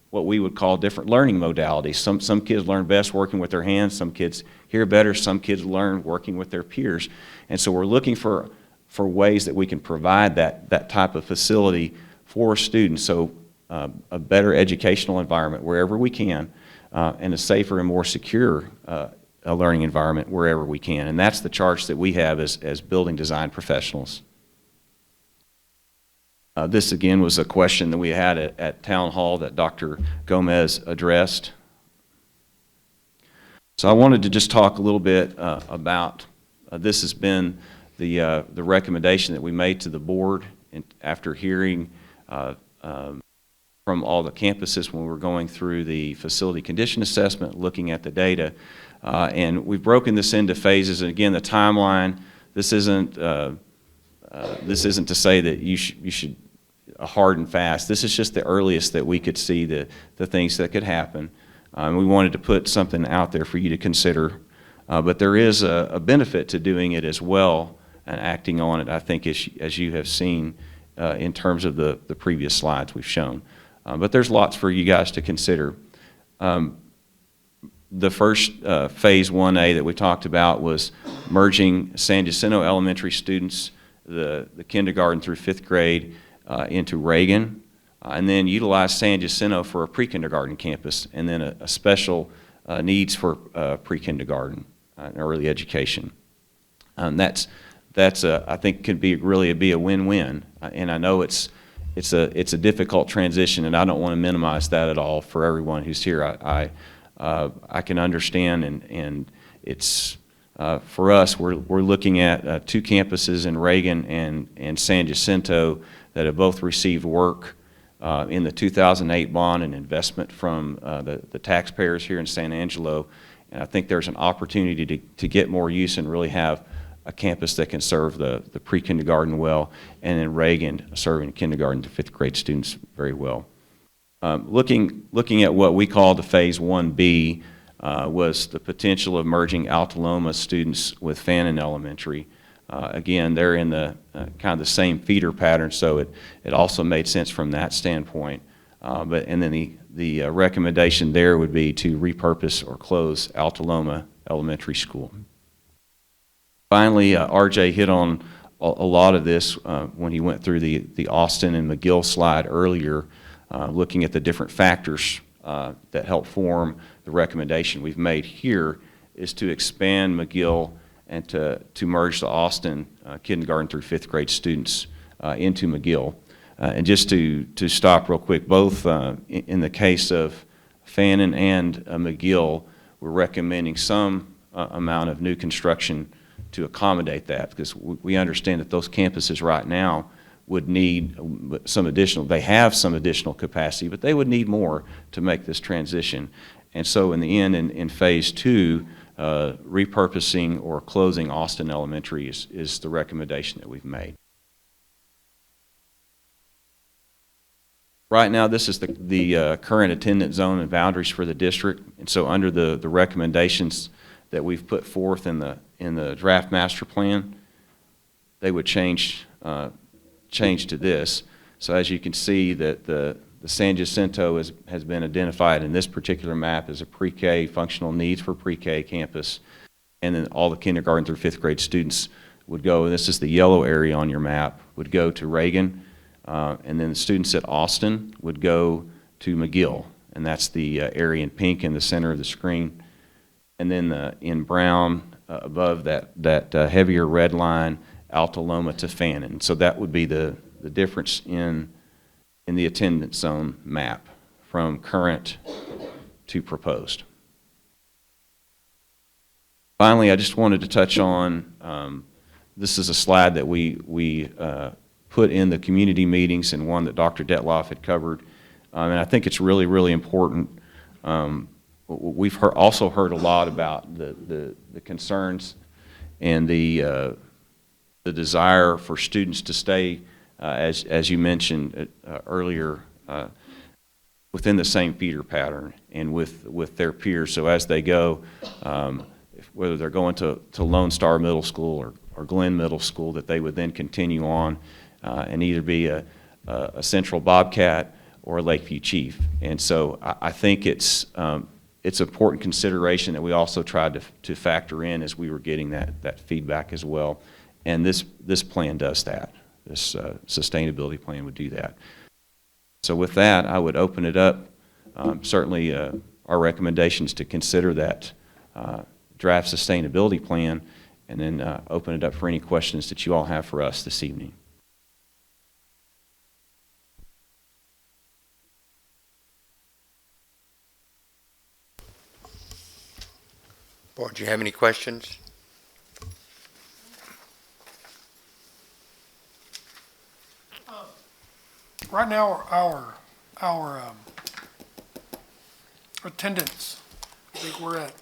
what we would call different learning modalities. Some kids learn best working with their hands, some kids hear better, some kids learn working with their peers. And so we're looking for ways that we can provide that type of facility for students, so a better educational environment wherever we can, and a safer and more secure a learning environment wherever we can. And that's the charge that we have as building design professionals. This again was a question that we had at Town Hall that Dr. Gomez addressed. So I wanted to just talk a little bit about, this has been the recommendation that we made to the board after hearing from all the campuses when we were going through the facility condition assessment, looking at the data. And we've broken this into phases. And again, the timeline, this isn't to say that you should hard and fast. This is just the earliest that we could see the things that could happen. We wanted to put something out there for you to consider. But there is a benefit to doing it as well and acting on it, I think, as you have seen in terms of the previous slides we've shown. But there's lots for you guys to consider. The first phase 1A that we talked about was merging San Jacinto Elementary students, the kindergarten through 5th grade, into Reagan, and then utilize San Jacinto for a pre-kindergarten campus, and then a special needs for pre-kindergarten and early education. That's I think could be really be a win-win, and I know it's a difficult transition, and I don't want to minimize that at all for everyone who's here. I can understand, and it's for us, we're looking at 2 campuses in Reagan and San Jacinto that have both received work in the 2008 bond and investment from the taxpayers here in San Angelo. And I think there's an opportunity to get more use and really have a campus that can serve the pre-kindergarten well, and in Reagan serving kindergarten to 5th grade students very well. Looking at what we call the phase 1B was the potential of merging Altaloma students with Fannin Elementary. Again, they're in the kind of the same feeder pattern, so it also made sense from that standpoint. And then the recommendation there would be to repurpose or close Altaloma Elementary School. Finally, RJ hit on a lot of this when he went through the Austin and McGill slide earlier, looking at the different factors that help form the recommendation we've made here is to expand McGill and to merge the Austin kindergarten through 5th grade students into McGill. And just to stop real quick, both in the case of Fannin and McGill, we're recommending some amount of new construction to accommodate that, because we understand that those campuses right now would need some additional, they have some additional capacity, but they would need more to make this transition. And so in the end, in phase 2, repurposing or closing Austin Elementary is the recommendation that we've made. Right now, this is the current attendance zone and boundaries for the district. And so under the recommendations that we've put forth in the draft master plan, they would change to this. So as you can see, that the San Jacinto has been identified in this particular map as a pre-K, functional needs for pre-K campus, and then all the kindergarten through 5th grade students would go, and this is the yellow area on your map, would go to Reagan, and then the students at Austin would go to McGill, and that's the area in pink in the center of the screen. And then in brown above that heavier red line, Altaloma to Fannin. So that would be the difference in the attendance zone map from current to proposed. Finally, I just wanted to touch on, this is a slide that we put in the community meetings, and one that Dr. Detloff had covered. And I think it's really, really important. We've also heard a lot about the concerns and the desire for students to stay, as you mentioned earlier, within the same feeder pattern and with their peers. So as they go, whether they're going to Lone Star Middle School or Glenn Middle School, that they would then continue on and either be a Central Bobcat or a Lakeview Chief. And so I think it's important consideration that we also tried to factor in as we were getting that feedback as well. And this plan does that. This sustainability plan would do that. So with that, I would open it up. Certainly our recommendations to consider that draft sustainability plan, and then open it up for any questions that you all have for us this evening. Board, do you have any questions? Right now, our attendance, I think we're at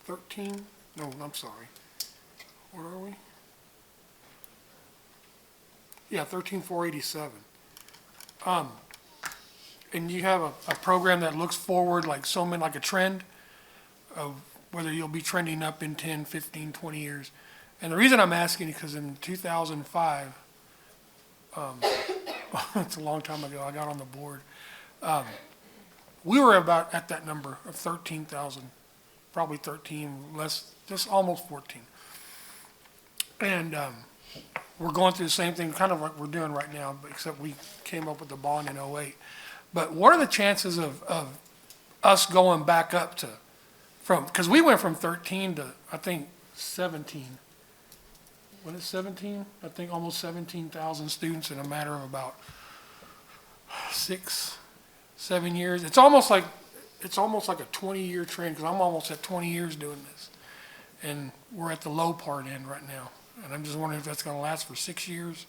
13, no, I'm sorry. Where are we? Yeah, 13,487. And you have a program that looks forward like a trend of whether you'll be trending up in 10, 15, 20 years. And the reason I'm asking is because in 2005, it's a long time ago, I got on the board. We were about at that number of 13,000, probably 13, less, just almost 14. And we're going through the same thing, kind of like we're doing right now, but except we came up with the bond in '08. But what are the chances of us going back up to, because we went from 13 to, I think, 17. What is 17? I think almost 17,000 students in a matter of about 6, 7 years. It's almost like a 20-year trend, because I'm almost at 20 years doing this. And we're at the low part end right now. And I'm just wondering if that's going to last for 6 years.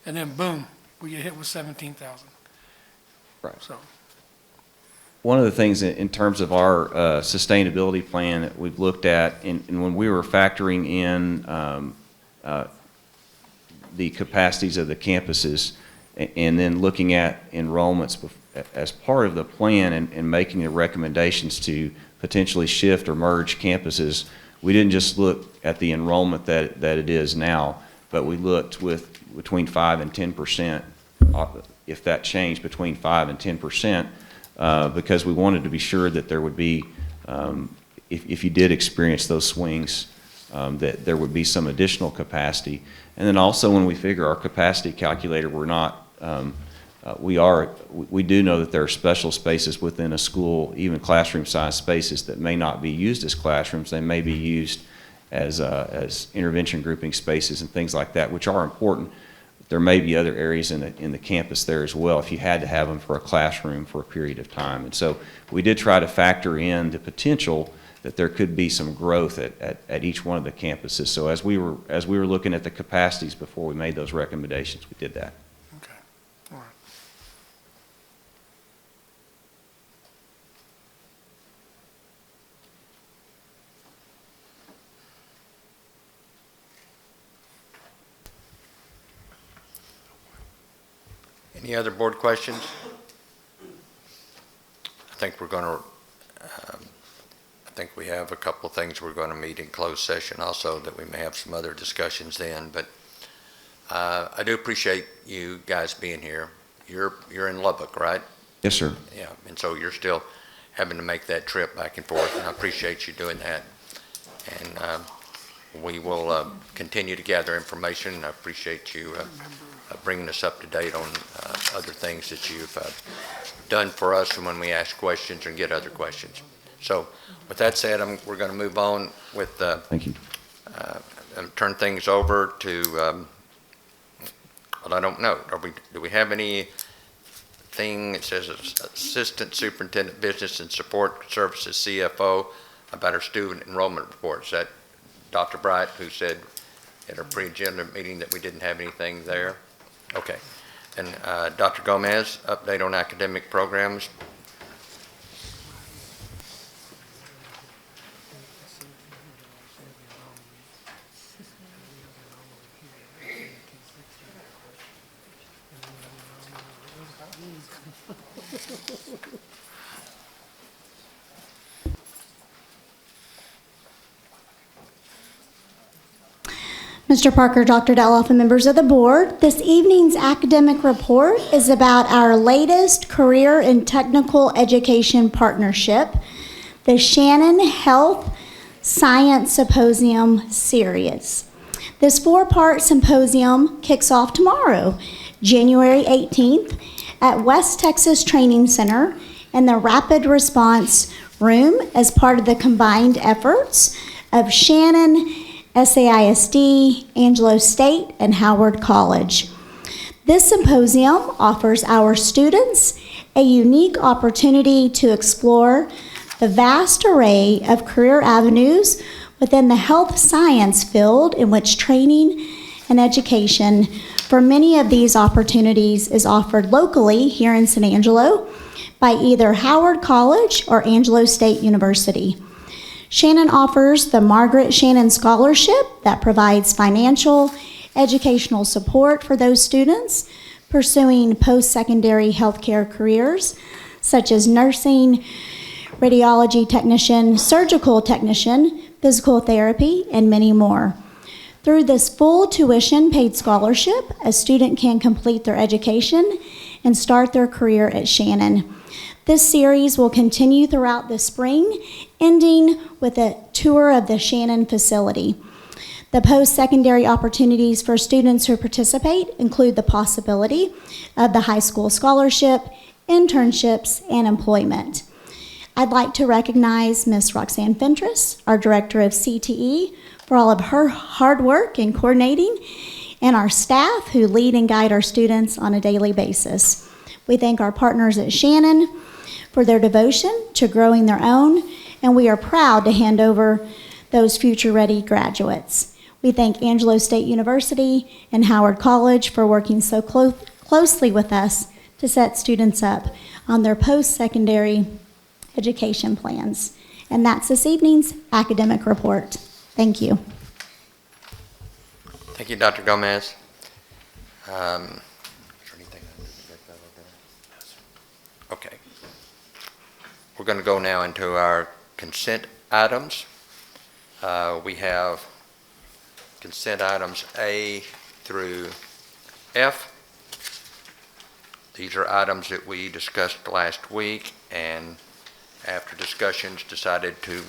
And then boom, we get hit with 17,000. Right. So. One of the things in terms of our sustainability plan that we've looked at, and when we were factoring in the capacities of the campuses, and then looking at enrollments as part of the plan and making the recommendations to potentially shift or merge campuses, we didn't just look at the enrollment that it is now, but we looked with between 5 and 10%, if that changed between 5 and 10%, because we wanted to be sure that there would be, if you did experience those swings, that there would be some additional capacity. And then also when we figure our capacity calculator, we do know that there are special spaces within a school, even classroom size spaces, that may not be used as classrooms. They may be used as intervention grouping spaces and things like that, which are important. There may be other areas in the campus there as well if you had to have them for a classroom for a period of time. And so we did try to factor in the potential that there could be some growth at each one of the campuses. So as we were looking at the capacities before we made those recommendations, we did that. Okay. All right. Any other board questions? I think we're going to, I think we have a couple of things we're going to meet in closed session also, that we may have some other discussions then, but I do appreciate you guys being here. You're in Lubbock, right? Yes, sir. Yeah, and so you're still having to make that trip back and forth, and I appreciate you doing that. And we will continue to gather information. I appreciate you bringing us up to date on other things that you've done for us and when we ask questions and get other questions. So with that said, we're going to move on with Thank you. Turn things over to, well, I don't know. Do we have anything that says Assistant Superintendent Business and Support Services CFO about our student enrollment report? Is that Dr. Bright, who said at our pre-agenda meeting that we didn't have anything there? Okay. And Dr. Gomez, update on academic programs. Mr. Parker, Dr. Deloff, and members of the board, this evening's academic report is about our latest career and technical education partnership, the Shannon Health Science Symposium Series. This four-part symposium kicks off tomorrow, January 18th, at West Texas Training Center in the Rapid Response Room as part of the combined efforts of Shannon, SAISD, Angelo State, and Howard College. This symposium offers our students a unique opportunity to explore the vast array of career avenues within the health science field in which training and education for many of these opportunities is offered locally here in San Angelo by either Howard College or Angelo State University. Shannon offers the Margaret Shannon Scholarship that provides financial, educational support for those students pursuing post-secondary healthcare careers such as nursing, radiology technician, surgical technician, physical therapy, and many more. Through this full tuition paid scholarship, a student can complete their education and start their career at Shannon. This series will continue throughout the spring, ending with a tour of the Shannon facility. The post-secondary opportunities for students who participate include the possibility of the high school scholarship, internships, and employment. I'd like to recognize Ms. Roxanne Fentress, our Director of CTE, for all of her hard work in coordinating, and our staff who lead and guide our students on a daily basis. We thank our partners at Shannon for their devotion to growing their own, and we are proud to hand over those future-ready graduates. We thank Angelo State University and Howard College for working so closely with us to set students up on their post-secondary education plans. And that's this evening's academic report. Thank you. Thank you, Dr. Gomez. Is there anything I need to get over? Okay. We're going to go now into our consent items. We have consent items A through F. These are items that we discussed last week and after discussions decided to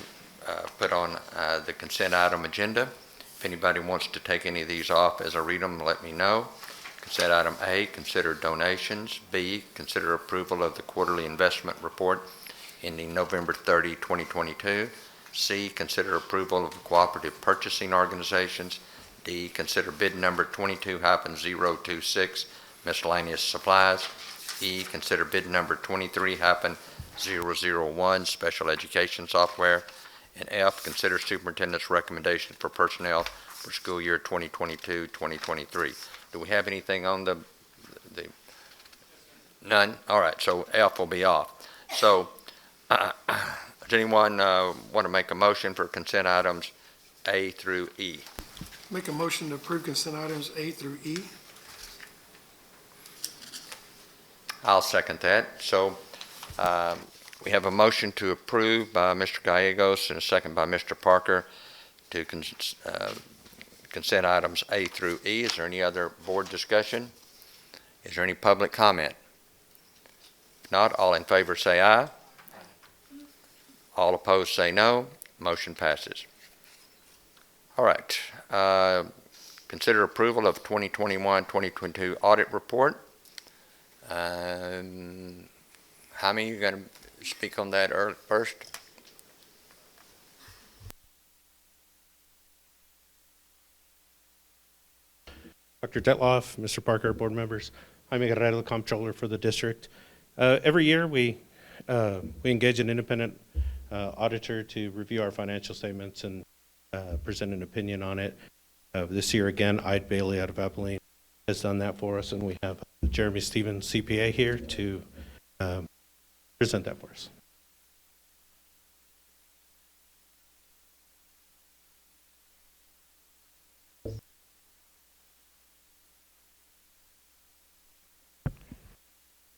put on the consent item agenda. If anybody wants to take any of these off as I read them, let me know. Consent item A, consider donations. B, consider approval of the quarterly investment report ending November 30, 2022. C, consider approval of cooperative purchasing organizations. D, consider bid number 22-026, miscellaneous supplies. E, consider bid number 23-001, special education software. And F, consider superintendent's recommendation for personnel for school year 2022-2023. Do we have anything on the none? All right, so F will be off. So does anyone want to make a motion for consent items A through E? Make a motion to approve consent items A through E. I'll second that. So we have a motion to approve by Mr. Gallegos and a second by Mr. Parker to consent items A through E. Is there any other board discussion? Is there any public comment? If not, all in favor say aye. All opposed say no. Motion passes. All right. Consider approval of 2021-2022 audit report. Jaime, you're going to speak on that first? Dr. Detloff, Mr. Parker, board members, Jaime Guerrero, the comptroller for the district. Every year we engage an independent auditor to review our financial statements and present an opinion on it. This year again, Ide Bailey out of Abilene has done that for us, and we have Jeremy Stevens, CPA, here to present that for us.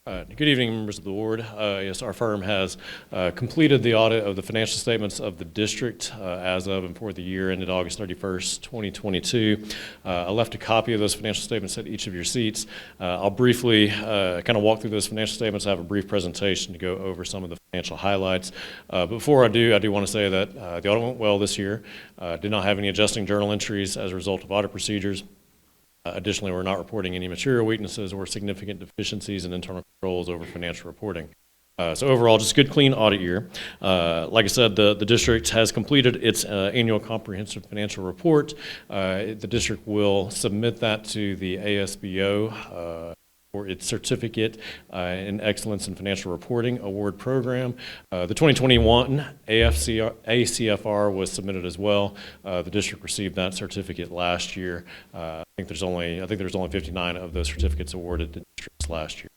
Good evening, members of the board. Yes, our firm has completed the audit of the financial statements of the district as of and for the year ended August 31st, 2022. I left a copy of those financial statements at each of your seats. I'll briefly kind of walk through those financial statements. I have a brief presentation to go over some of the financial highlights. But before I do want to say that the audit went well this year. Did not have any adjusting journal entries as a result of audit procedures. Additionally, we're not reporting any material weaknesses or significant deficiencies in internal controls over financial reporting. So overall, just a good, clean audit year. Like I said, the district has completed its annual comprehensive financial report. The district will submit that to the ASBO for its certificate in excellence in financial reporting award program. The 2021 ACFR was submitted as well. The district received that certificate last year. I think there's only 59 of those certificates awarded to districts last year.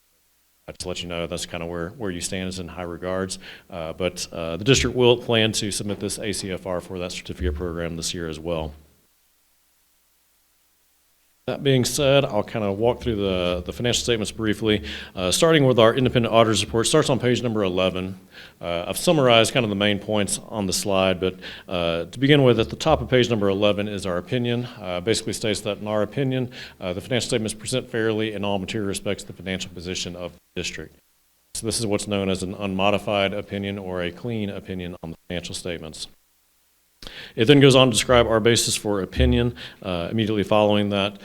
Just to let you know, that's kind of where you stand is in high regards. But the district will plan to submit this ACFR for that certificate program this year as well. That being said, I'll kind of walk through the financial statements briefly, starting with our independent auditor's report. Starts on page number 11. I've summarized kind of the main points on the slide, but to begin with, at the top of page number 11 is our opinion. Basically states that in our opinion, the financial statements present fairly in all material respects the financial position of the district. So this is what's known as an unmodified opinion or a clean opinion on the financial statements. It then goes on to describe our basis for opinion immediately following that,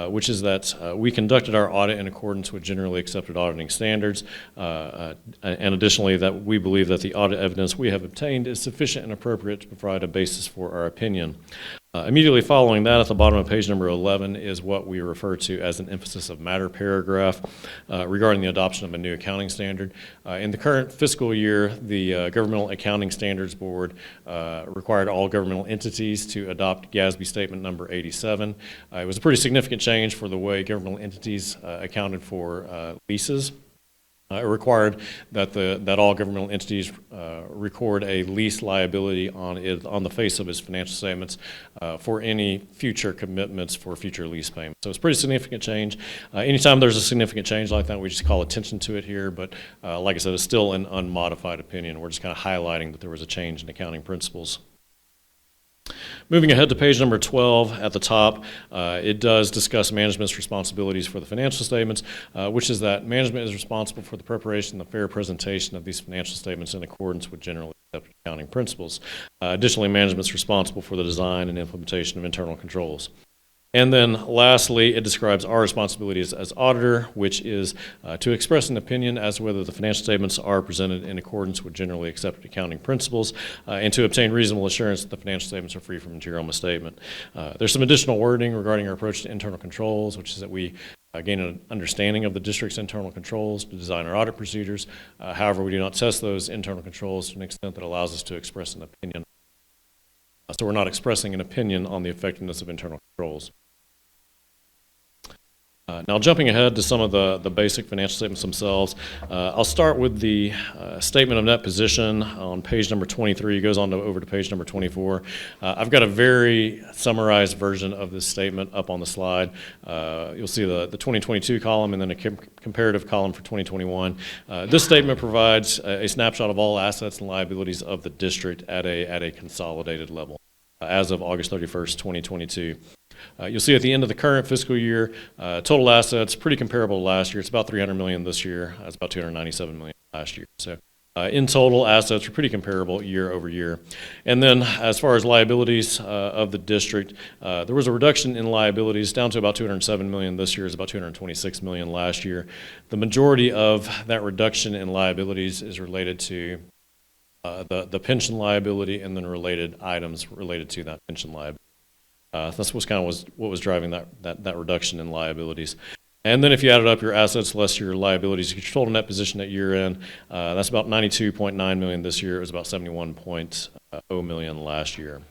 which is that we conducted our audit in accordance with generally accepted auditing standards, and additionally that we believe that the audit evidence we have obtained is sufficient and appropriate to provide a basis for our opinion. Immediately following that, at the bottom of page number 11, is what we refer to as an emphasis of matter paragraph regarding the adoption of a new accounting standard. In the current fiscal year, the Governmental Accounting Standards Board required all governmental entities to adopt GASB Statement number 87. It was a pretty significant change for the way governmental entities accounted for leases. It required that all governmental entities record a lease liability on the face of its financial statements for any future commitments for future lease payments. So it's a pretty significant change. Anytime there's a significant change like that, we just call attention to it here. But like I said, it's still an unmodified opinion. We're just kind of highlighting that there was a change in accounting principles. Moving ahead to page number 12 at the top, it does discuss management's responsibilities for the financial statements, which is that management is responsible for the preparation and the fair presentation of these financial statements in accordance with generally accepted accounting principles. Additionally, management is responsible for the design and implementation of internal controls. And then lastly, it describes our responsibilities as auditor, which is to express an opinion as to whether the financial statements are presented in accordance with generally accepted accounting principles, and to obtain reasonable assurance that the financial statements are free from material misstatement. There's some additional wording regarding our approach to internal controls, which is that we gain an understanding of the district's internal controls to design our audit procedures. However, we do not test those internal controls to an extent that allows us to express an opinion. So we're not expressing an opinion on the effectiveness of internal controls. Now jumping ahead to some of the basic financial statements themselves, I'll start with the statement of net position on page number 23. It goes on over to page number 24. I've got a very summarized version of this statement up on the slide. You'll see the 2022 column and then a comparative column for 2021. This statement provides a snapshot of all assets and liabilities of the district at a consolidated level as of August 31st, 2022. You'll see at the end of the current fiscal year, total assets pretty comparable to last year. It's about $300 million this year. It's about $297 million last year. So in total, assets are pretty comparable year over year. And then as far as liabilities of the district, there was a reduction in liabilities down to about $207 million this year. It's about $226 million last year. The majority of that reduction in liabilities is related to the pension liability and then related items related to that pension liability. That's what was driving that reduction in liabilities. And then if you added up your assets less your liabilities, your total net position at year end, that's about $92.9 million this year. It was about $71.0 million last year.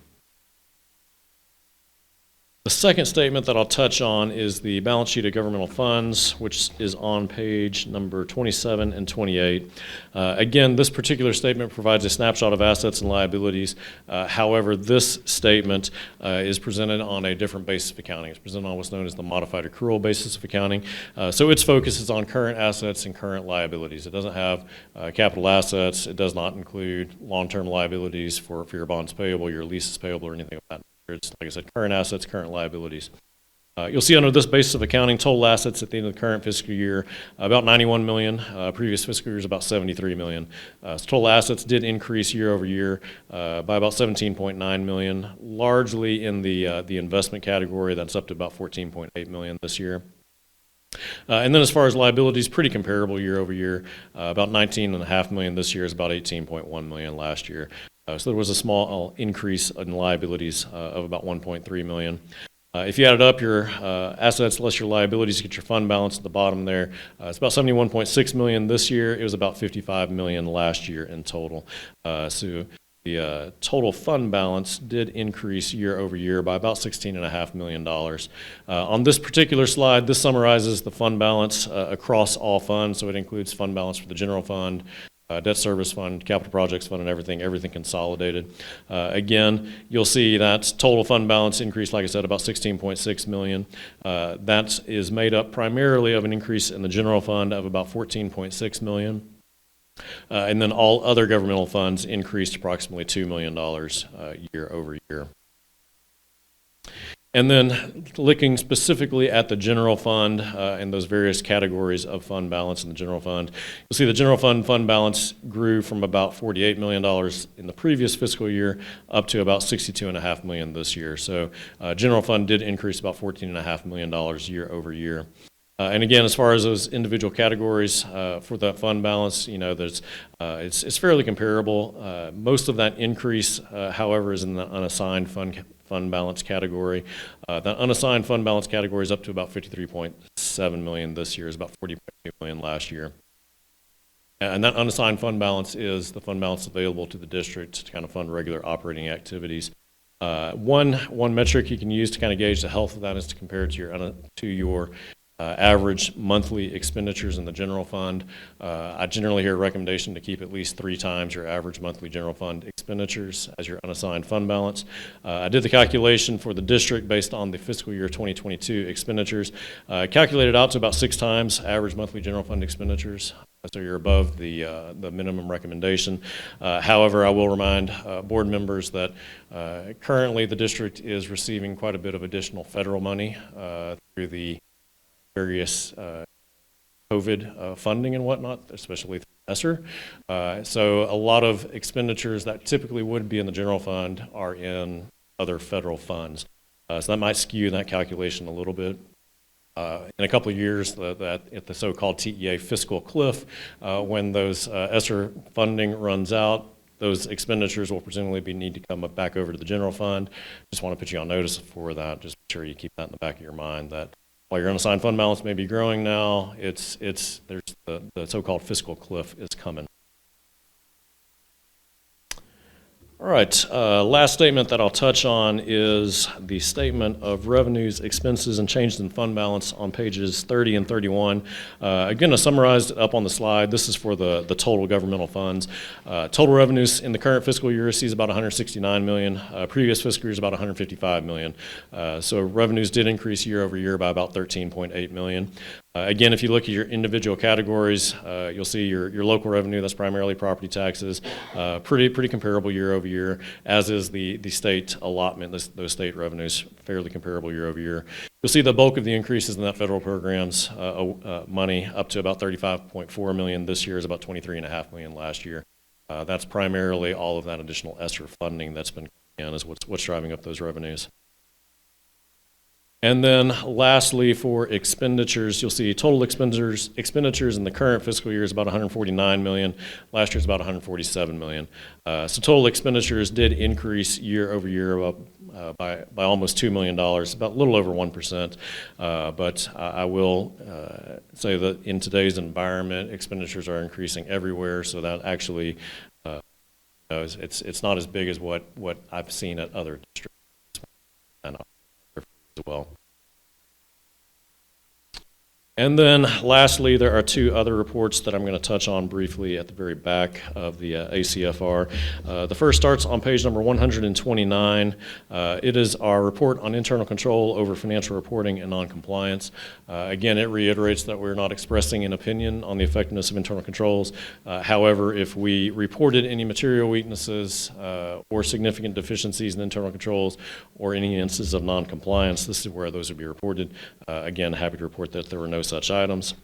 The second statement that I'll touch on is the balance sheet of governmental funds, which is on page number 27 and 28. Again, this particular statement provides a snapshot of assets and liabilities. However, this statement is presented on a different basis of accounting. It's presented on what's known as the modified accrual basis of accounting. So its focus is on current assets and current liabilities. It doesn't have capital assets. It does not include long-term liabilities for your bonds payable, your leases payable, or anything of that nature. It's, like I said, current assets, current liabilities. You'll see under this basis of accounting, total assets at the end of the current fiscal year, about 91 million. Previous fiscal year is about 73 million. So total assets did increase year over year by about 17.9 million, largely in the investment category. That's up to about 14.8 million this year. And then as far as liabilities, pretty comparable year over year. About 19.5 million this year is about 18.1 million last year. So there was a small increase in liabilities of about 1.3 million. If you added up your assets less your liabilities, you get your fund balance at the bottom there. It's about 71.6 million this year. It was about 55 million last year in total. So the total fund balance did increase year over year by about $16.5 million. On this particular slide, this summarizes the fund balance across all funds. So it includes fund balance for the general fund, debt service fund, capital projects fund, and everything consolidated. Again, you'll see that total fund balance increased, like I said, about 16.6 million. That is made up primarily of an increase in the general fund of about 14.6 million. And then all other governmental funds increased approximately $2 million year over year. And then looking specifically at the general fund and those various categories of fund balance in the general fund, you'll see the general fund balance grew from about $48 million in the previous fiscal year up to about $62.5 million this year. So general fund did increase about $14.5 million year over year. And again, as far as those individual categories for that fund balance, you know, it's fairly comparable. Most of that increase, however, is in the unassigned fund balance category. That unassigned fund balance category is up to about 53.7 million this year, is about 40.2 million last year. And that unassigned fund balance is the fund balance available to the district to kind of fund regular operating activities. One metric you can use to kind of gauge the health of that is to compare it to your average monthly expenditures in the general fund. I generally hear a recommendation to keep at least 3 times your average monthly general fund expenditures as your unassigned fund balance. I did the calculation for the district based on the fiscal year 2022 expenditures. Calculated out to about 6 times average monthly general fund expenditures. So you're above the minimum recommendation. However, I will remind board members that currently the district is receiving quite a bit of additional federal money through the various COVID funding and whatnot, especially through ESSER. So a lot of expenditures that typically would be in the general fund are in other federal funds. So that might skew that calculation a little bit. In a couple of years, at the so-called TEA fiscal cliff, when those ESSER funding runs out, those expenditures will presumably need to come back over to the general fund. Just want to put you on notice for that. Just make sure you keep that in the back of your mind that while your unassigned fund balance may be growing now, there's the so-called fiscal cliff is coming. All right, last statement that I'll touch on is the statement of revenues, expenses, and changes in fund balance on pages 30 and 31. Again, I summarized it up on the slide. This is for the total governmental funds. Total revenues in the current fiscal year sees about 169 million. Previous fiscal year is about 155 million. So revenues did increase year over year by about 13.8 million. Again, if you look at your individual categories, you'll see your local revenue, that's primarily property taxes, pretty comparable year over year, as is the state allotment, those state revenues, fairly comparable year over year. You'll see the bulk of the increases in that federal program's money, up to about 35.4 million this year, is about 23.5 million last year. That's primarily all of that additional ESSER funding that's been coming in is what's driving up those revenues. And then lastly, for expenditures, you'll see total expenditures in the current fiscal year is about 149 million. Last year is about 147 million. So total expenditures did increase year over year by almost $2 million, about a little over 1%. But I will say that in today's environment, expenditures are increasing everywhere, so that actually it's not as big as what I've seen at other districts. as well. And then lastly, there are two other reports that I'm going to touch on briefly at the very back of the ACFR. The first starts on page number 129. It is our report on internal control over financial reporting and noncompliance. Again, it reiterates that we're not expressing an opinion on the effectiveness of internal controls. However, if we reported any material weaknesses or significant deficiencies in internal controls or any instances of noncompliance, this is where those would be reported. Again, happy to report that there were no such items.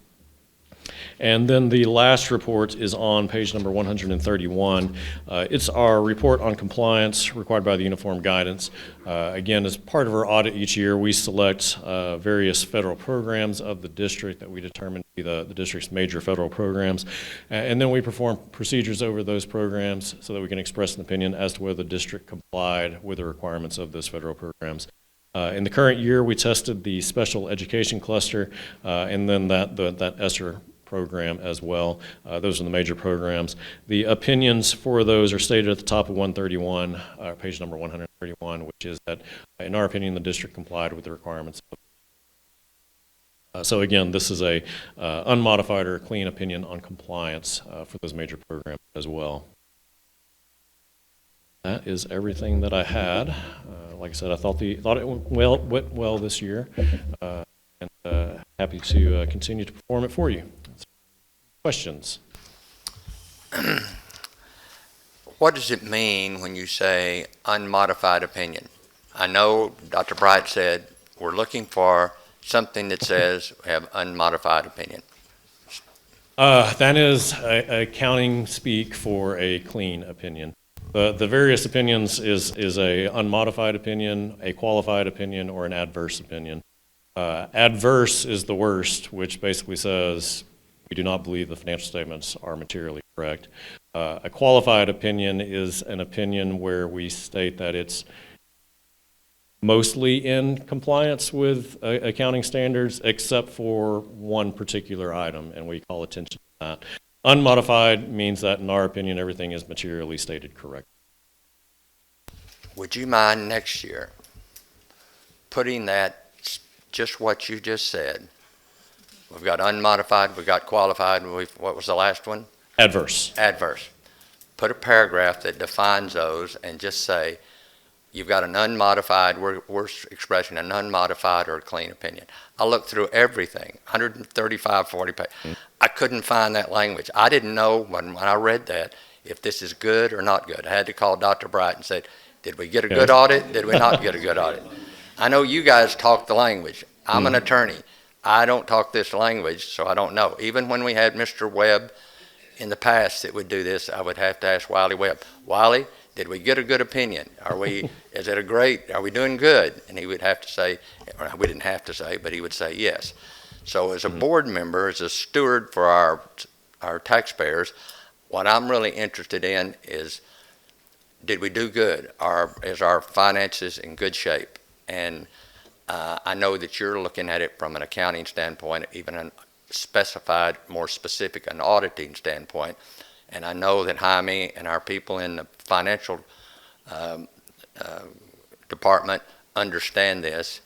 And then the last report is on page number 131. It's our report on compliance required by the Uniform Guidance. Again, as part of our audit each year, we select various federal programs of the district that we determine to be the district's major federal programs. And then we perform procedures over those programs so that we can express an opinion as to whether the district complied with the requirements of those federal programs. In the current year, we tested the special education cluster and then that ESSER program as well. Those are the major programs. The opinions for those are stated at the top of 131, page number 131, which is that, in our opinion, the district complied with the requirements. So again, this is a unmodified or clean opinion on compliance for those major programs as well. That is everything that I had. Like I said, I thought it went well this year, and happy to continue to perform it for you. Questions? What does it mean when you say unmodified opinion? I know Dr. Bright said we're looking for something that says we have unmodified opinion. That is accounting speak for a clean opinion. The various opinions is a unmodified opinion, a qualified opinion, or an adverse opinion. Adverse is the worst, which basically says we do not believe the financial statements are materially correct. A qualified opinion is an opinion where we state that it's mostly in compliance with accounting standards except for one particular item, and we call attention to that. Unmodified means that, in our opinion, everything is materially stated correctly. Would you mind next year putting that, just what you just said? We've got unmodified, we've got qualified, and what was the last one? Adverse. Adverse. Put a paragraph that defines those and just say, you've got an unmodified, we're expressing an unmodified or a clean opinion. I looked through everything, 135, 40 pages. I couldn't find that language. I didn't know when I read that if this is good or not good. I had to call Dr. Bright and say, did we get a good audit? Did we not get a good audit? I know you guys talk the language. I'm an attorney. I don't talk this language, so I don't know. Even when we had Mr. Webb in the past that would do this, I would have to ask Wiley Webb, Wiley, did we get a good opinion? Is it a great, are we doing good? And he would have to say, or we didn't have to say, but he would say yes. So as a board member, as a steward for our taxpayers, what I'm really interested in is, did we do good? Is our finances in good shape? And I know that you're looking at it from an accounting standpoint, even a specified, more specific, an auditing standpoint. And I know that Jaime and our people in the financial department understand this,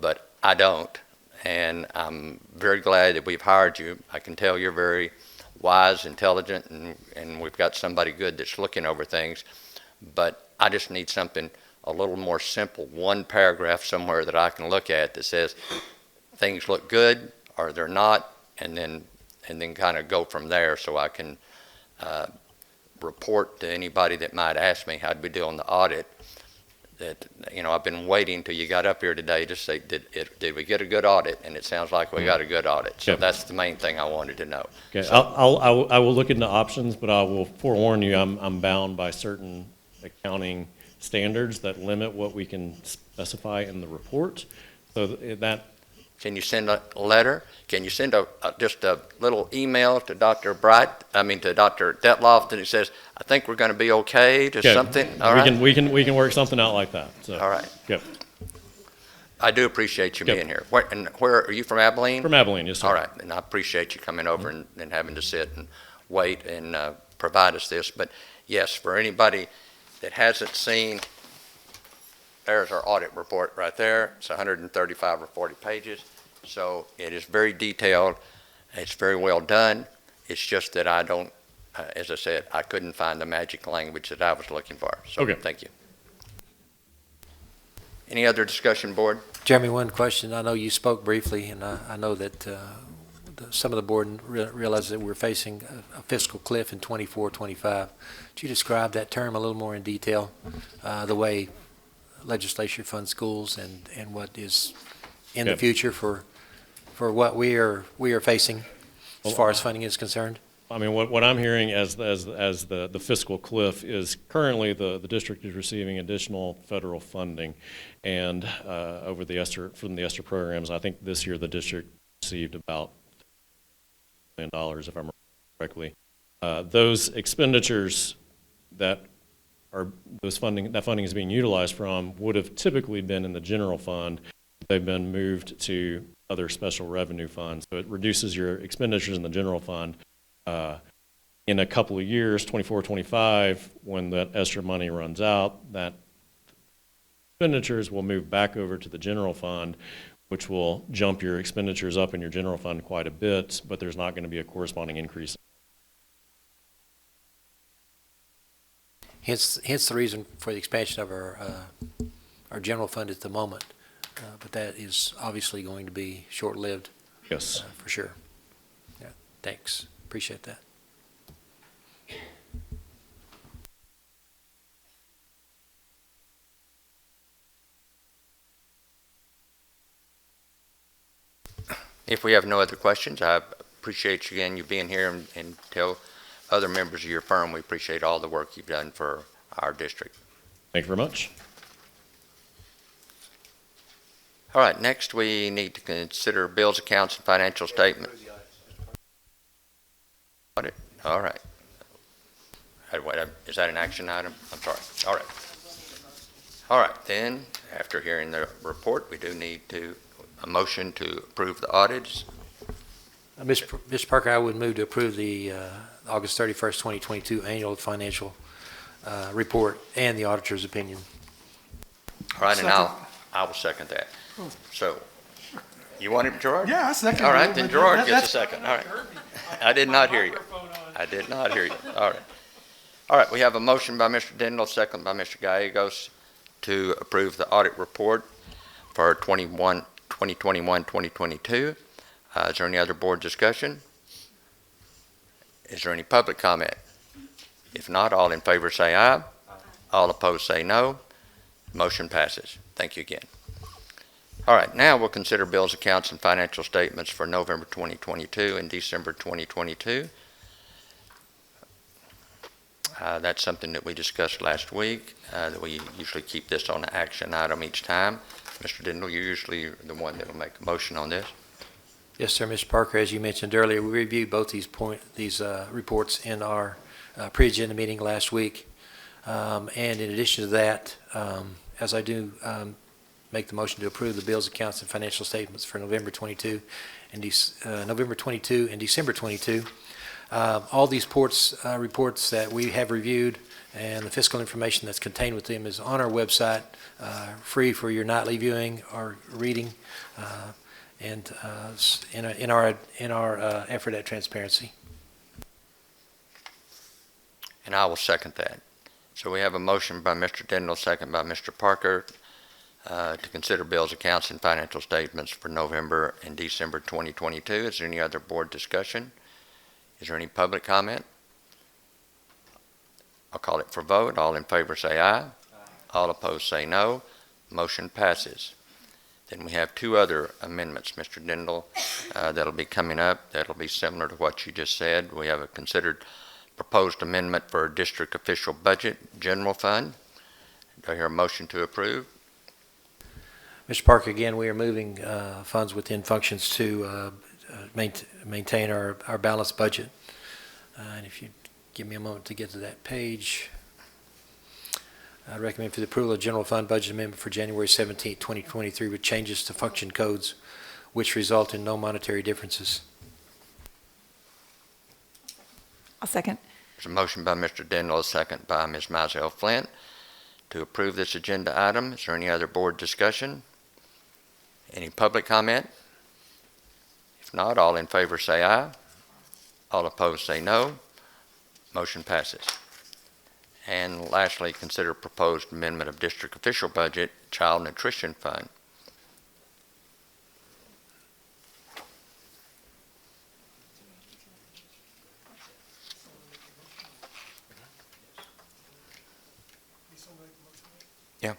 but I don't. And I'm very glad that we've hired you. I can tell you're very wise, intelligent, and we've got somebody good that's looking over things. But I just need something a little more simple, one paragraph somewhere that I can look at that says things look good or they're not, and then kind of go from there so I can report to anybody that might ask me how did we do on the audit. That, you know, I've been waiting till you got up here today to say, did we get a good audit? And it sounds like we got a good audit. So that's the main thing I wanted to know. Okay. So, I will look into options, but I will forewarn you, I'm bound by certain accounting standards that limit what we can specify in the report. So that. Can you send a letter? Can you send just a little email to Dr. Bright? To Dr. Detloff that he says, I think we're going to be okay to something. All right. We can work something out like that. So. All right. Yep. I do appreciate you being here. Where are you from? Abilene? From Abilene, yes, sir. All right, and I appreciate you coming over and having to sit and wait and provide us this. But yes, for anybody that hasn't seen there's our audit report right there. It's 135 or 40 pages. So it is very detailed. It's very well done. It's just that I don't, as I said, I couldn't find the magic language that I was looking for. So Okay. thank you. Any other discussion, board? Jeremy, one question. I know you spoke briefly, and I know that some of the board realizes that we're facing a fiscal cliff in 24, 25. Could you describe that term a little more in detail, the way legislature funds schools and what is in the Okay. future for what we are facing as far as funding is concerned? I mean, what I'm hearing as the fiscal cliff is currently the district is receiving additional federal funding, and over the from the ESSER programs, I think this year the district received about $1 million, if I'm correctly. Those expenditures that funding is being utilized from would have typically been in the general fund. They've been moved to other special revenue funds, so it reduces your expenditures in the general fund. In a couple of years, 24, 25, when that ESSER money runs out, that expenditures will move back over to the general fund, which will jump your expenditures up in your general fund quite a bit, but there's not going to be a corresponding increase. Hence the reason for the expansion of our general fund at the moment. But that is obviously going to be short-lived. Yes. For sure. Yeah, thanks. Appreciate that. If we have no other questions, I appreciate you being here and tell other members of your firm we appreciate all the work you've done for our district. Thank you very much. All right, next we need to consider bills, accounts, and financial statements. All right. Is that an action item? I'm sorry. All right. All right, then, after hearing the report, we do need a motion to approve the audits. Mr. Parker, I would move to approve the August 31st, 2022 annual financial report and the auditor's opinion. All right, and I will second that. So, you want it, Gerard? Yeah, I second. All right, then Gerard gets a second. All right. I did not hear you. I did not hear you. All right. All right, we have a motion by Mr. Dindal, second by Mr. Gallegos to approve the audit report for 2021-2022. Is there any other board discussion? Is there any public comment? If not, all in favor say aye. All opposed say no. Motion passes. Thank you again. All right, now we'll consider bills, accounts, and financial statements for November 2022 and December 2022. That's something that we discussed last week, that we usually keep this on the action item each time. Mr. Dindal, you're usually the one that will make a motion on this. Yes, sir, Mr. Parker. As you mentioned earlier, we reviewed both these reports in our pre-agenda meeting last week. And in addition to that, as I do make the motion to approve the bills, accounts, and financial statements for November 22 and November 22 and December 22. All these reports that we have reviewed and the fiscal information that's contained with them is on our website, free for your nightly viewing or reading, and in our effort at transparency. And I will second that. So we have a motion by Mr. Dindal, second by Mr. Parker, to consider bills, accounts, and financial statements for November and December 2022. Is there any other board discussion? Is there any public comment? I'll call it for vote. All in favor say aye. All opposed say no. Motion passes. Then we have two other amendments, Mr. Dindal, that'll be coming up. That'll be similar to what you just said. We have a considered proposed amendment for district official budget general fund. Do I hear a motion to approve? Mr. Parker, again, we are moving funds within functions to maintain our balanced budget. And if you give me a moment to get to that page, I recommend for the approval of general fund budget amendment for January 17, 2023 with changes to function codes which result in no monetary differences. I'll second. There's a motion by Mr. Dindal, a second by Ms. Mizell Flint to approve this agenda item. Is there any other board discussion? Any public comment? If not, all in favor say aye. All opposed say no. Motion passes. And lastly, consider proposed amendment of district official budget, Child Nutrition Fund. Yeah.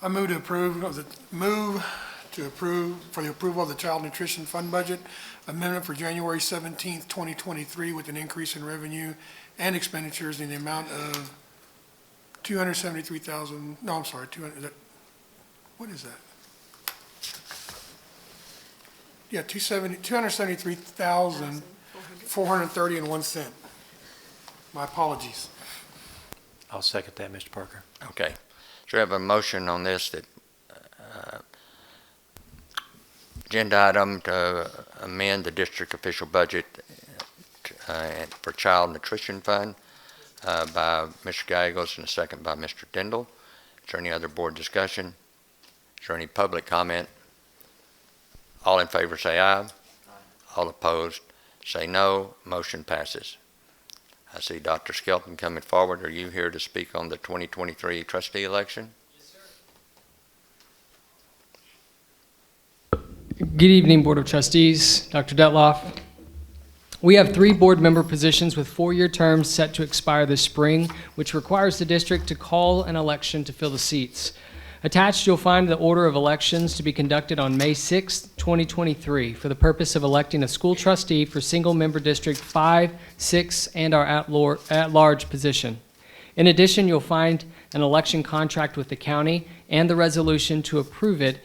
I move to approve for the approval of the Child Nutrition Fund budget amendment for January 17th, 2023, with an increase in revenue and expenditures in the amount of 273,000. No, I'm sorry. 200. What is that? Yeah, 273,430.01. My apologies. I'll second that, Mr. Parker. Okay. So we have a motion on this that agenda item to amend the district official budget for Child Nutrition Fund by Mr. Gallegos and a second by Mr. Dindal. Is there any other board discussion? Is there any public comment? All in favor say aye. All opposed say no. Motion passes. I see Dr. Skelton coming forward. Are you here to speak on the 2023 trustee election? Good evening, Board of Trustees, Dr. Detloff. We have 3 board member positions with 4-year terms set to expire this spring, which requires the district to call an election to fill the seats. Attached, you'll find the order of elections to be conducted on May 6, 2023, for the purpose of electing a school trustee for single-member District 5, 6, and our at-large position. In addition, you'll find an election contract with the county and the resolution to approve it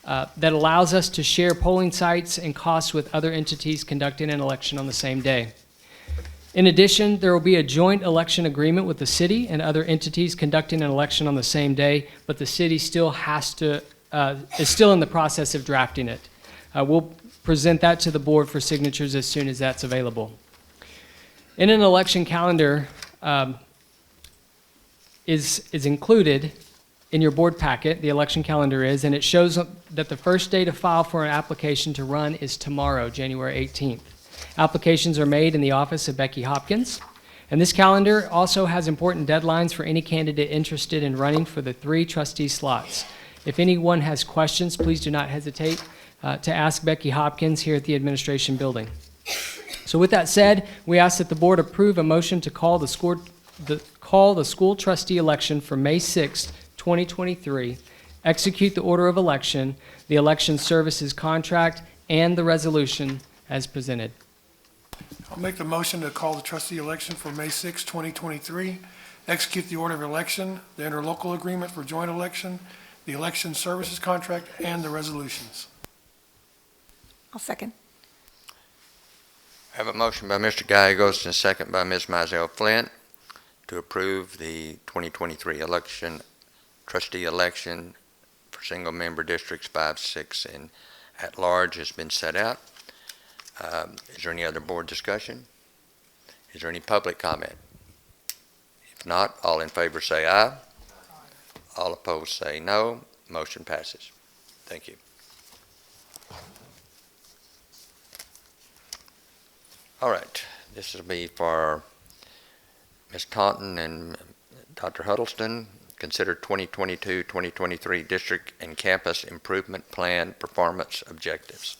that allows us to share polling sites and costs with other entities conducting an election on the same day. In addition, there will be a joint election agreement with the city and other entities conducting an election on the same day, but the city still is still in the process of drafting it. We'll present that to the board for signatures as soon as that's available. In an election calendar is included in your board packet, the election calendar is, and it shows that the first day to file for an application to run is tomorrow, January 18th. Applications are made in the office of Becky Hopkins, and this calendar also has important deadlines for any candidate interested in running for the 3 trustee slots. If anyone has questions, please do not hesitate to ask Becky Hopkins here at the administration building. So with that said, we ask that the board approve a motion to call the school trustee election for May 6th, 2023, execute the order of election, the election services contract, and the resolution as presented. I'll make the motion to call the trustee election for May 6, 2023, execute the order of election, the interlocal agreement for joint election, the election services contract, and the resolutions. I'll second. I have a motion by Mr. Gallegos and a second by Ms. Mizell Flint to approve the 2023 trustee election for single-member districts 5, 6, and at-large has been set out. Is there any other board discussion? Is there any public comment? If not, all in favor say aye. All opposed say no. Motion passes. Thank you. All right, this will be for Ms. Taunton and Dr. Huddleston. Consider 2022-2023 District and Campus Improvement Plan Performance Objectives.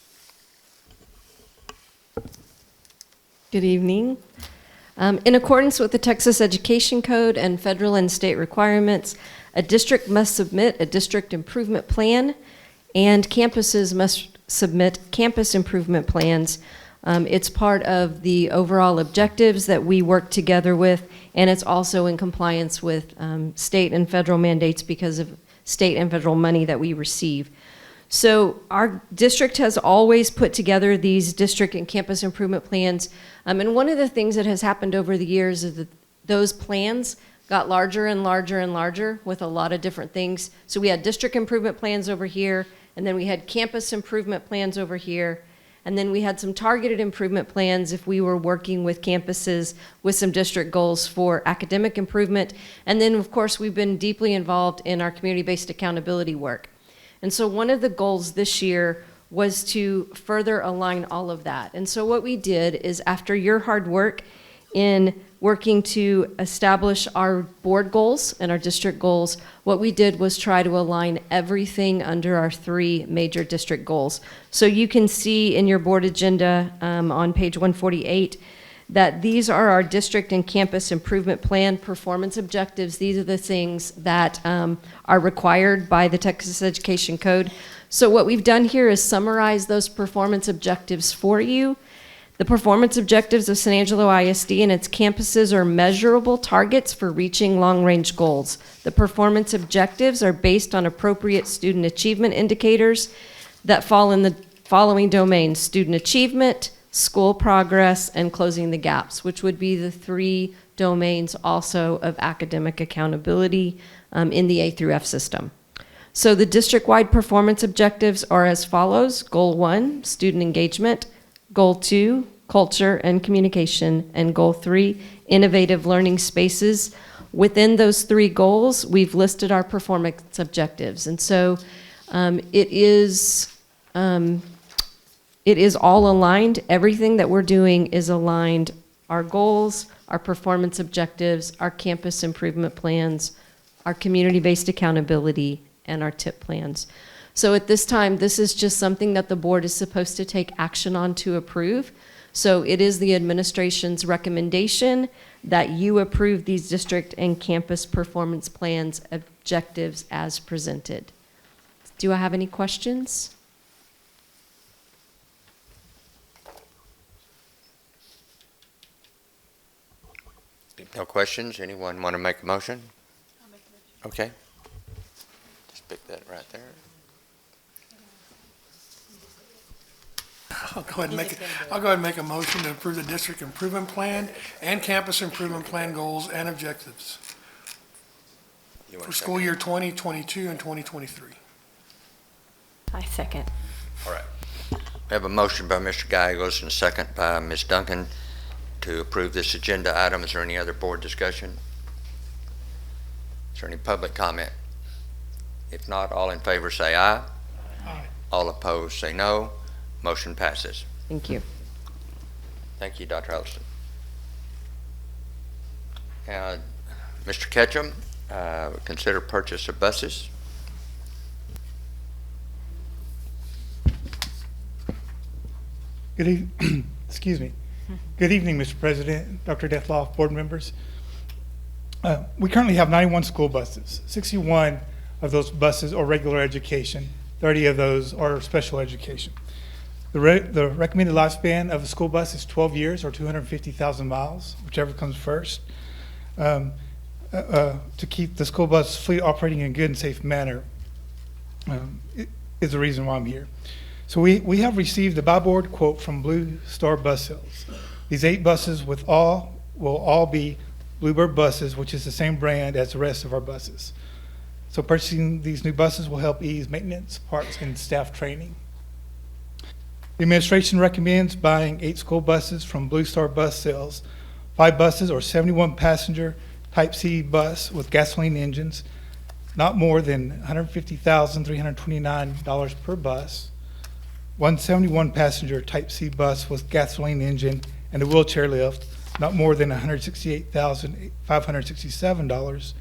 Good evening. In accordance with the Texas Education Code and federal and state requirements, a district must submit a district improvement plan, and campuses must submit campus improvement plans. It's part of the overall objectives that we work together with, and it's also in compliance with state and federal mandates because of state and federal money that we receive. So our district has always put together these district and campus improvement plans. And one of the things that has happened over the years is that those plans got larger and larger and larger with a lot of different things. So we had district improvement plans over here, and then we had campus improvement plans over here, And then we had some targeted improvement plans if we were working with campuses with some district goals for academic improvement. And then, of course, we've been deeply involved in our community-based accountability work. And so one of the goals this year was to further align all of that. And so what we did is, after your hard work in working to establish our board goals and our district goals, what we did was try to align everything under our 3 major district goals. So you can see in your board agenda on page 148 that these are our district and campus improvement plan performance objectives. These are the things that are required by the Texas Education Code. So what we've done here is summarize those performance objectives for you. The performance objectives of San Angelo ISD and its campuses are measurable targets for reaching long-range goals. The performance objectives are based on appropriate student achievement indicators that fall in the following domains: student achievement, school progress, and closing the gaps, which would be the 3 domains also of academic accountability in the A through F system. So the district-wide performance objectives are as follows: Goal 1, student engagement; Goal 2, culture and communication; and Goal 3, innovative learning spaces. Within those 3 goals, we've listed our performance objectives. And so it is all aligned. Everything that we're doing is aligned. Our goals, our performance objectives, our campus improvement plans, our community-based accountability, and our TIP plans. So at this time, this is just something that the board is supposed to take action on to approve. So it is the administration's recommendation that you approve these district and campus performance plans objectives as presented. Do I have any questions? No questions? Anyone want to make a motion? I'll make a motion. Okay. Just pick that right there. I'll go ahead and make a motion to approve the district improvement plan and campus improvement plan goals and objectives for school year 2022 and 2023. I second. All right. We have a motion by Mr. Gallegos and a second by Ms. Duncan to approve this agenda item. Is there any other board discussion? Is there any public comment? If not, all in favor say aye. Aye. All opposed say no. Motion passes. Thank you. Thank you, Dr. Elliston. Mr. Ketchum, consider purchase of buses. Excuse me. Good evening, Mr. President, Dr. Detloff, board members. We currently have 91 school buses. 61 of those buses are regular education. 30 of those are special education. The recommended lifespan of a school bus is 12 years or 250,000 miles, whichever comes first, to keep the school bus fleet operating in a good and safe manner is the reason why I'm here. So we have received a buy board quote from Blue Star Bus Sales. These 8 buses will all be Bluebird buses, which is the same brand as the rest of our buses. So purchasing these new buses will help ease maintenance, parts, and staff training. The administration recommends buying 8 school buses from Blue Star Bus Sales. 5 buses or 71 passenger Type C bus with gasoline engines, not more than $150,329 per bus. 1 71 passenger Type C bus with gasoline engine and a wheelchair lift, not more than $168,567.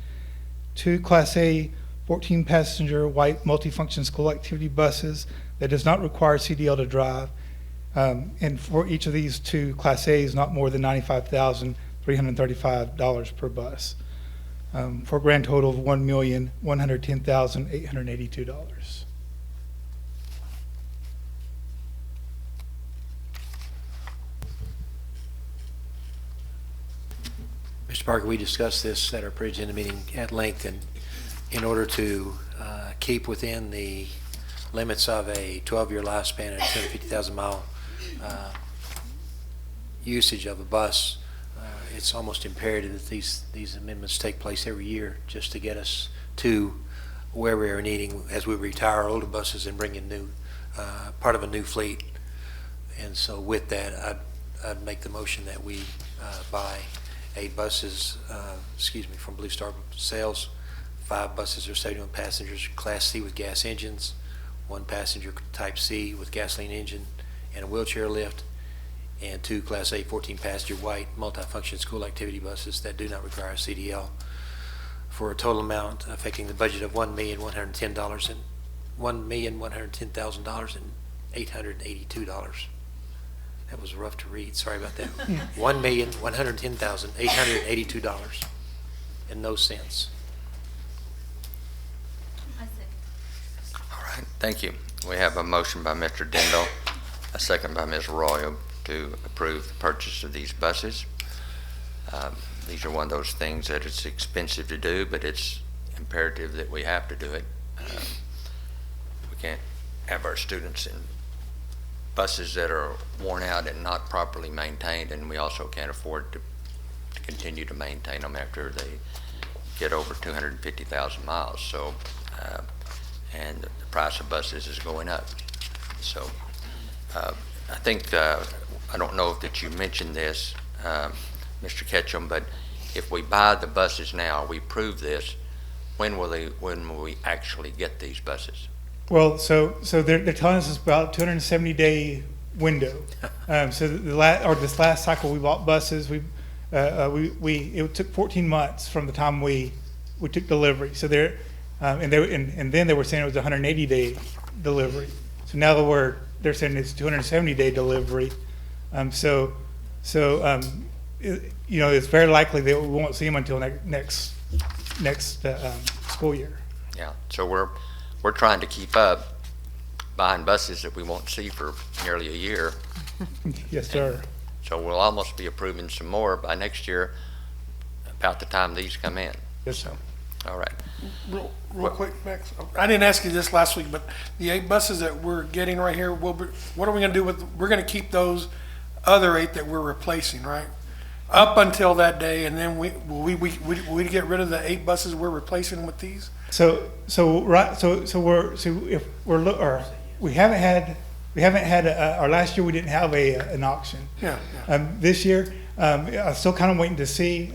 2 Class A 14 passenger white multifunction school activity buses that does not require CDL to drive. And for each of these 2 Class A's, not more than $95,335 per bus, for a grand total of $1,110,882. Mr. Parker, we discussed this at our pre-agenda meeting at length, and in order to keep within the limits of a 12-year lifespan and a 250,000 mile usage of a bus, it's almost imperative that these amendments take place every year just to get us to where we are needing as we retire our older buses and bring in new part of a new fleet. And so with that, I'd make the motion that we buy 8 buses, from Blue Star Sales. 5 buses are 71 passengers, Class C with gas engines, 1 passenger Type C with gasoline engine and a wheelchair lift, and 2 Class A 14-passenger white multifunction school activity buses that do not require a CDL, for a total amount affecting the budget of $1,110,882. That was rough to read. Sorry about that. $1,110,882 and no cents. All right, thank you. We have a motion by Mr. Dindal, a second by Ms. Royal to approve the purchase of these buses. These are one of those things that it's expensive to do, but it's imperative that we have to do it. We can't have our students in buses that are worn out and not properly maintained, and we also can't afford to continue to maintain them after they get over 250,000 miles. So, and the price of buses is going up. So, I think, I don't know that you mentioned this, Mr. Ketchum, but if we buy the buses now, we prove this, when will we actually get these buses? Well, so they're telling us it's about 270-day window. So this last cycle we bought buses. It took 14 months from the time we took delivery. So then they were saying it was a 180-day delivery. So now they're saying it's 270-day delivery. It's very likely that we won't see them until next school year. Yeah. So we're trying to keep up buying buses that we won't see for nearly a year. Yes, sir. So we'll almost be approving some more by next year about the time these come in. Yes, sir. All right. Real quick, Max. I didn't ask you this last week, but the 8 buses that we're getting right here, what are we going to do with? We're going to keep those other 8 that we're replacing, right? Up until that day, and then we get rid of the 8 buses we're replacing with these. We haven't had our last year we didn't have an auction. Yeah. This year, I'm still kind of waiting to see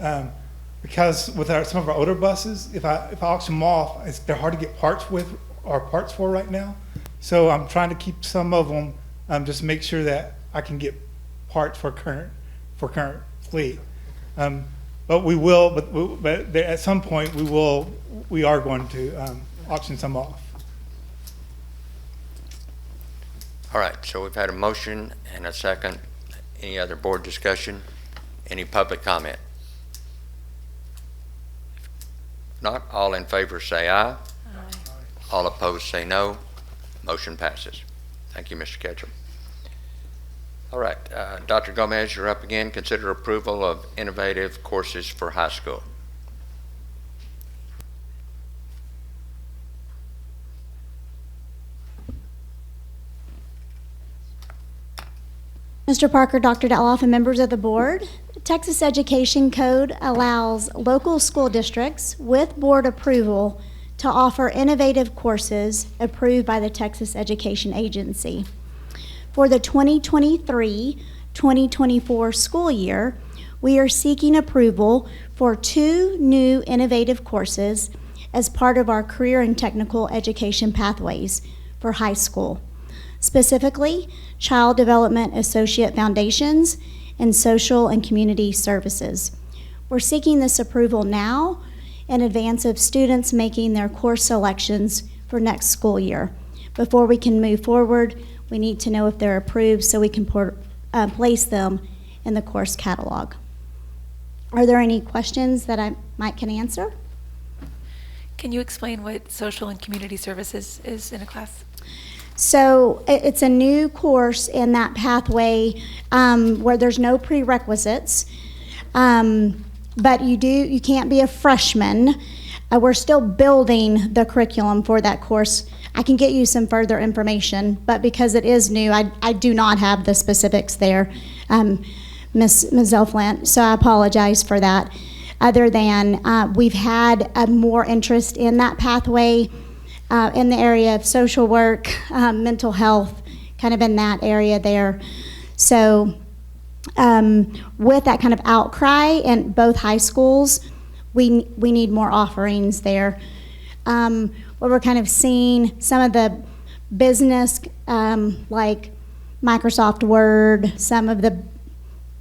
because with some of our older buses, if I auction them off, they're hard to get parts for right now. So I'm trying to keep some of them just to make sure that I can get parts for current fleet. But we will. But at some point we are going to auction some off. All right, so we've had a motion and a second. Any other board discussion? Any public comment? If not, all in favor say aye. Aye. All opposed say no. Motion passes. Thank you, Mr. Ketchum. All right, Dr. Gomez, you're up again. Consider approval of innovative courses for high school. Mr. Parker, Dr. Detloff, and members of the board, the Texas Education Code allows local school districts with board approval to offer innovative courses approved by the Texas Education Agency. For the 2023-2024 school year, we are seeking approval for 2 new innovative courses as part of our career and technical education pathways for high school. Specifically, Child Development Associate Foundations and Social and Community Services. We're seeking this approval now in advance of students making their course selections for next school year. Before we can move forward, we need to know if they're approved so we can place them in the course catalog. Are there any questions that I can answer? Can you explain what social and community services is in a class? So it's a new course in that pathway where there's no prerequisites, but you can't be a freshman. We're still building the curriculum for that course. I can get you some further information, but because it is new, I do not have the specifics there, Ms. Elflant, so I apologize for that. Other than we've had more interest in that pathway in the area of social work, mental health, kind of in that area there. So with that kind of outcry in both high schools, we need more offerings there. What we're kind of seeing, some of the business, like Microsoft Word,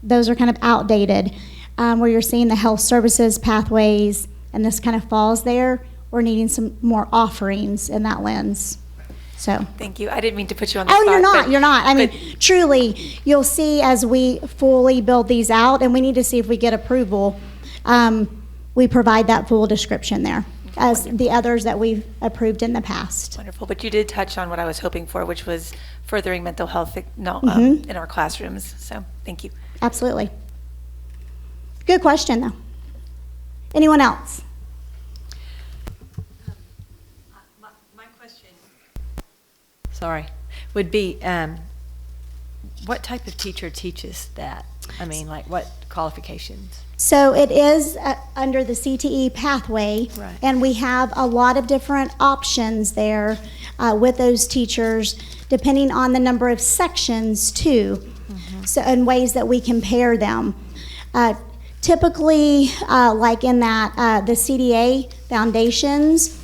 those are kind of outdated. Where you're seeing the health services pathways, and this kind of falls there, we're needing some more offerings in that lens. So. Thank you. I didn't mean to put you on the Oh, spot. you're not. I mean, truly, you'll see as we fully build these out, and we need to see if we get approval, we provide that full description there, as the others that we've approved in the past. Wonderful. But you did touch on what I was hoping for, which was furthering mental health in our classrooms. So thank you. Absolutely. Good question, though. Anyone else? My question, sorry, would be what type of teacher teaches that? I mean, like what qualifications? So it is under the CTE pathway, Right. and we have a lot of different options there with those teachers, depending on the number of sections too, so in ways that we compare them. Typically, like in that the CDA foundations,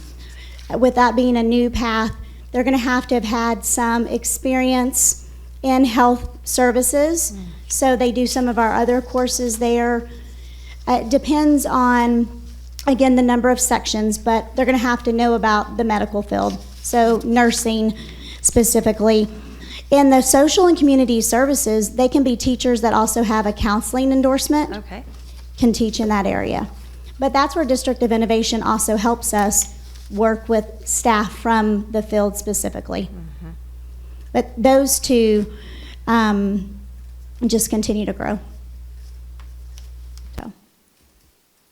with that being a new path, they're going to have had some experience in health services. So they do some of our other courses there. It depends on, again, the number of sections, but they're going to have to know about the medical field, so nursing specifically. In the social and community services, they can be teachers that also have a counseling endorsement, Okay. can teach in that area. But that's where District of Innovation also helps us work with staff from the field specifically. But those two just continue to grow. So.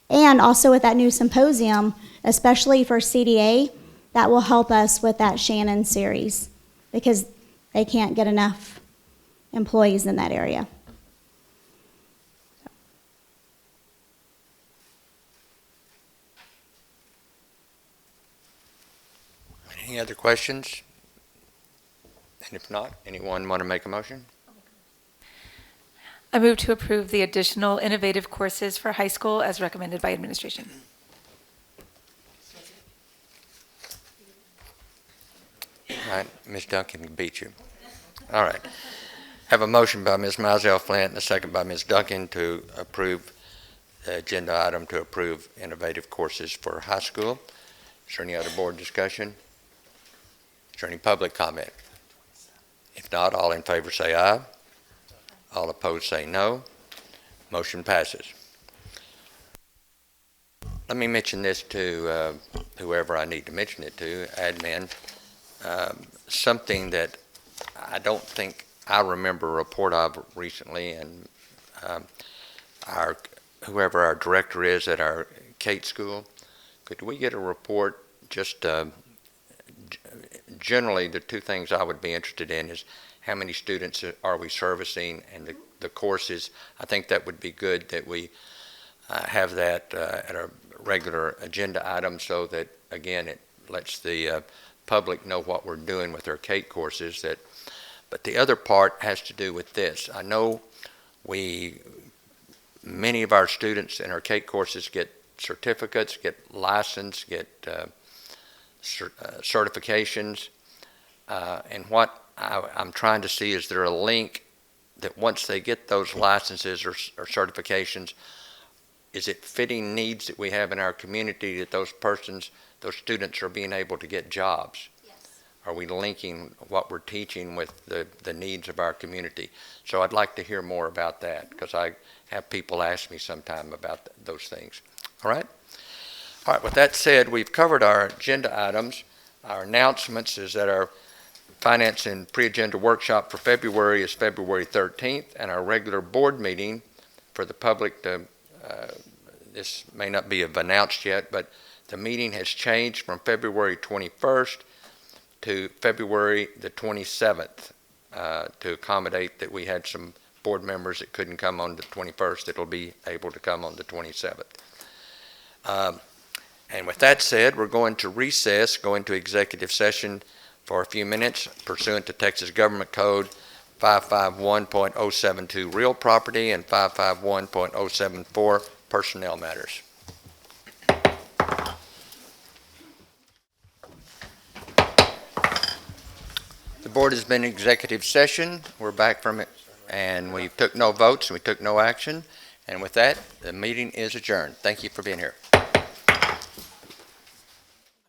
And also with that new symposium, especially for CDA, that will help us with that Shannon series because they can't get enough employees in that area. Any other questions? And if not, anyone want to make a motion? I move to approve the additional innovative courses for high school as recommended by administration. All right, Ms. Duncan beat you. All right. Have a motion by Ms. Mizell Flint and a second by Ms. Duncan to approve the agenda item to approve innovative courses for high school. Is there any other board discussion? Is there any public comment? If not, all in favor say aye. All opposed say no. Motion passes. Let me mention this to whoever I need to mention it to, admin. Something that I don't think I remember a report of recently, and whoever our director is at our Kate School, could we get a report? Just generally, the two things I would be interested in is how many students are we servicing and the courses. I think that would be good that we have that at a regular agenda item so that, again, it lets the public know what we're doing with our Kate courses. But the other part has to do with this. I know many of our students in our Kate courses get certificates, get license, get certifications, and what I'm trying to see is there a link that once they get those licenses or certifications, is it fitting needs that we have in our community that those students are being able to get jobs? Yes. Are we linking what we're teaching with the needs of our community? So I'd like to hear more about that because I have people ask me sometime about those things. All right? All right, with that said, we've covered our agenda items. Our announcements is that our Finance and Pre-Agenda Workshop for February is February 13th, and our regular board meeting for the public, this may not be announced yet, but the meeting has changed from February 21st to February the 27th to accommodate that we had some board members that couldn't come on the 21st that will be able to come on the 27th. And with that said, we're going to recess, go into executive session for a few minutes pursuant to Texas Government Code 551.072 real property, and 551.074 personnel matters. The board has been in executive session. We're back from it, and we took no votes and we took no action. And with that, the meeting is adjourned. Thank you for being here.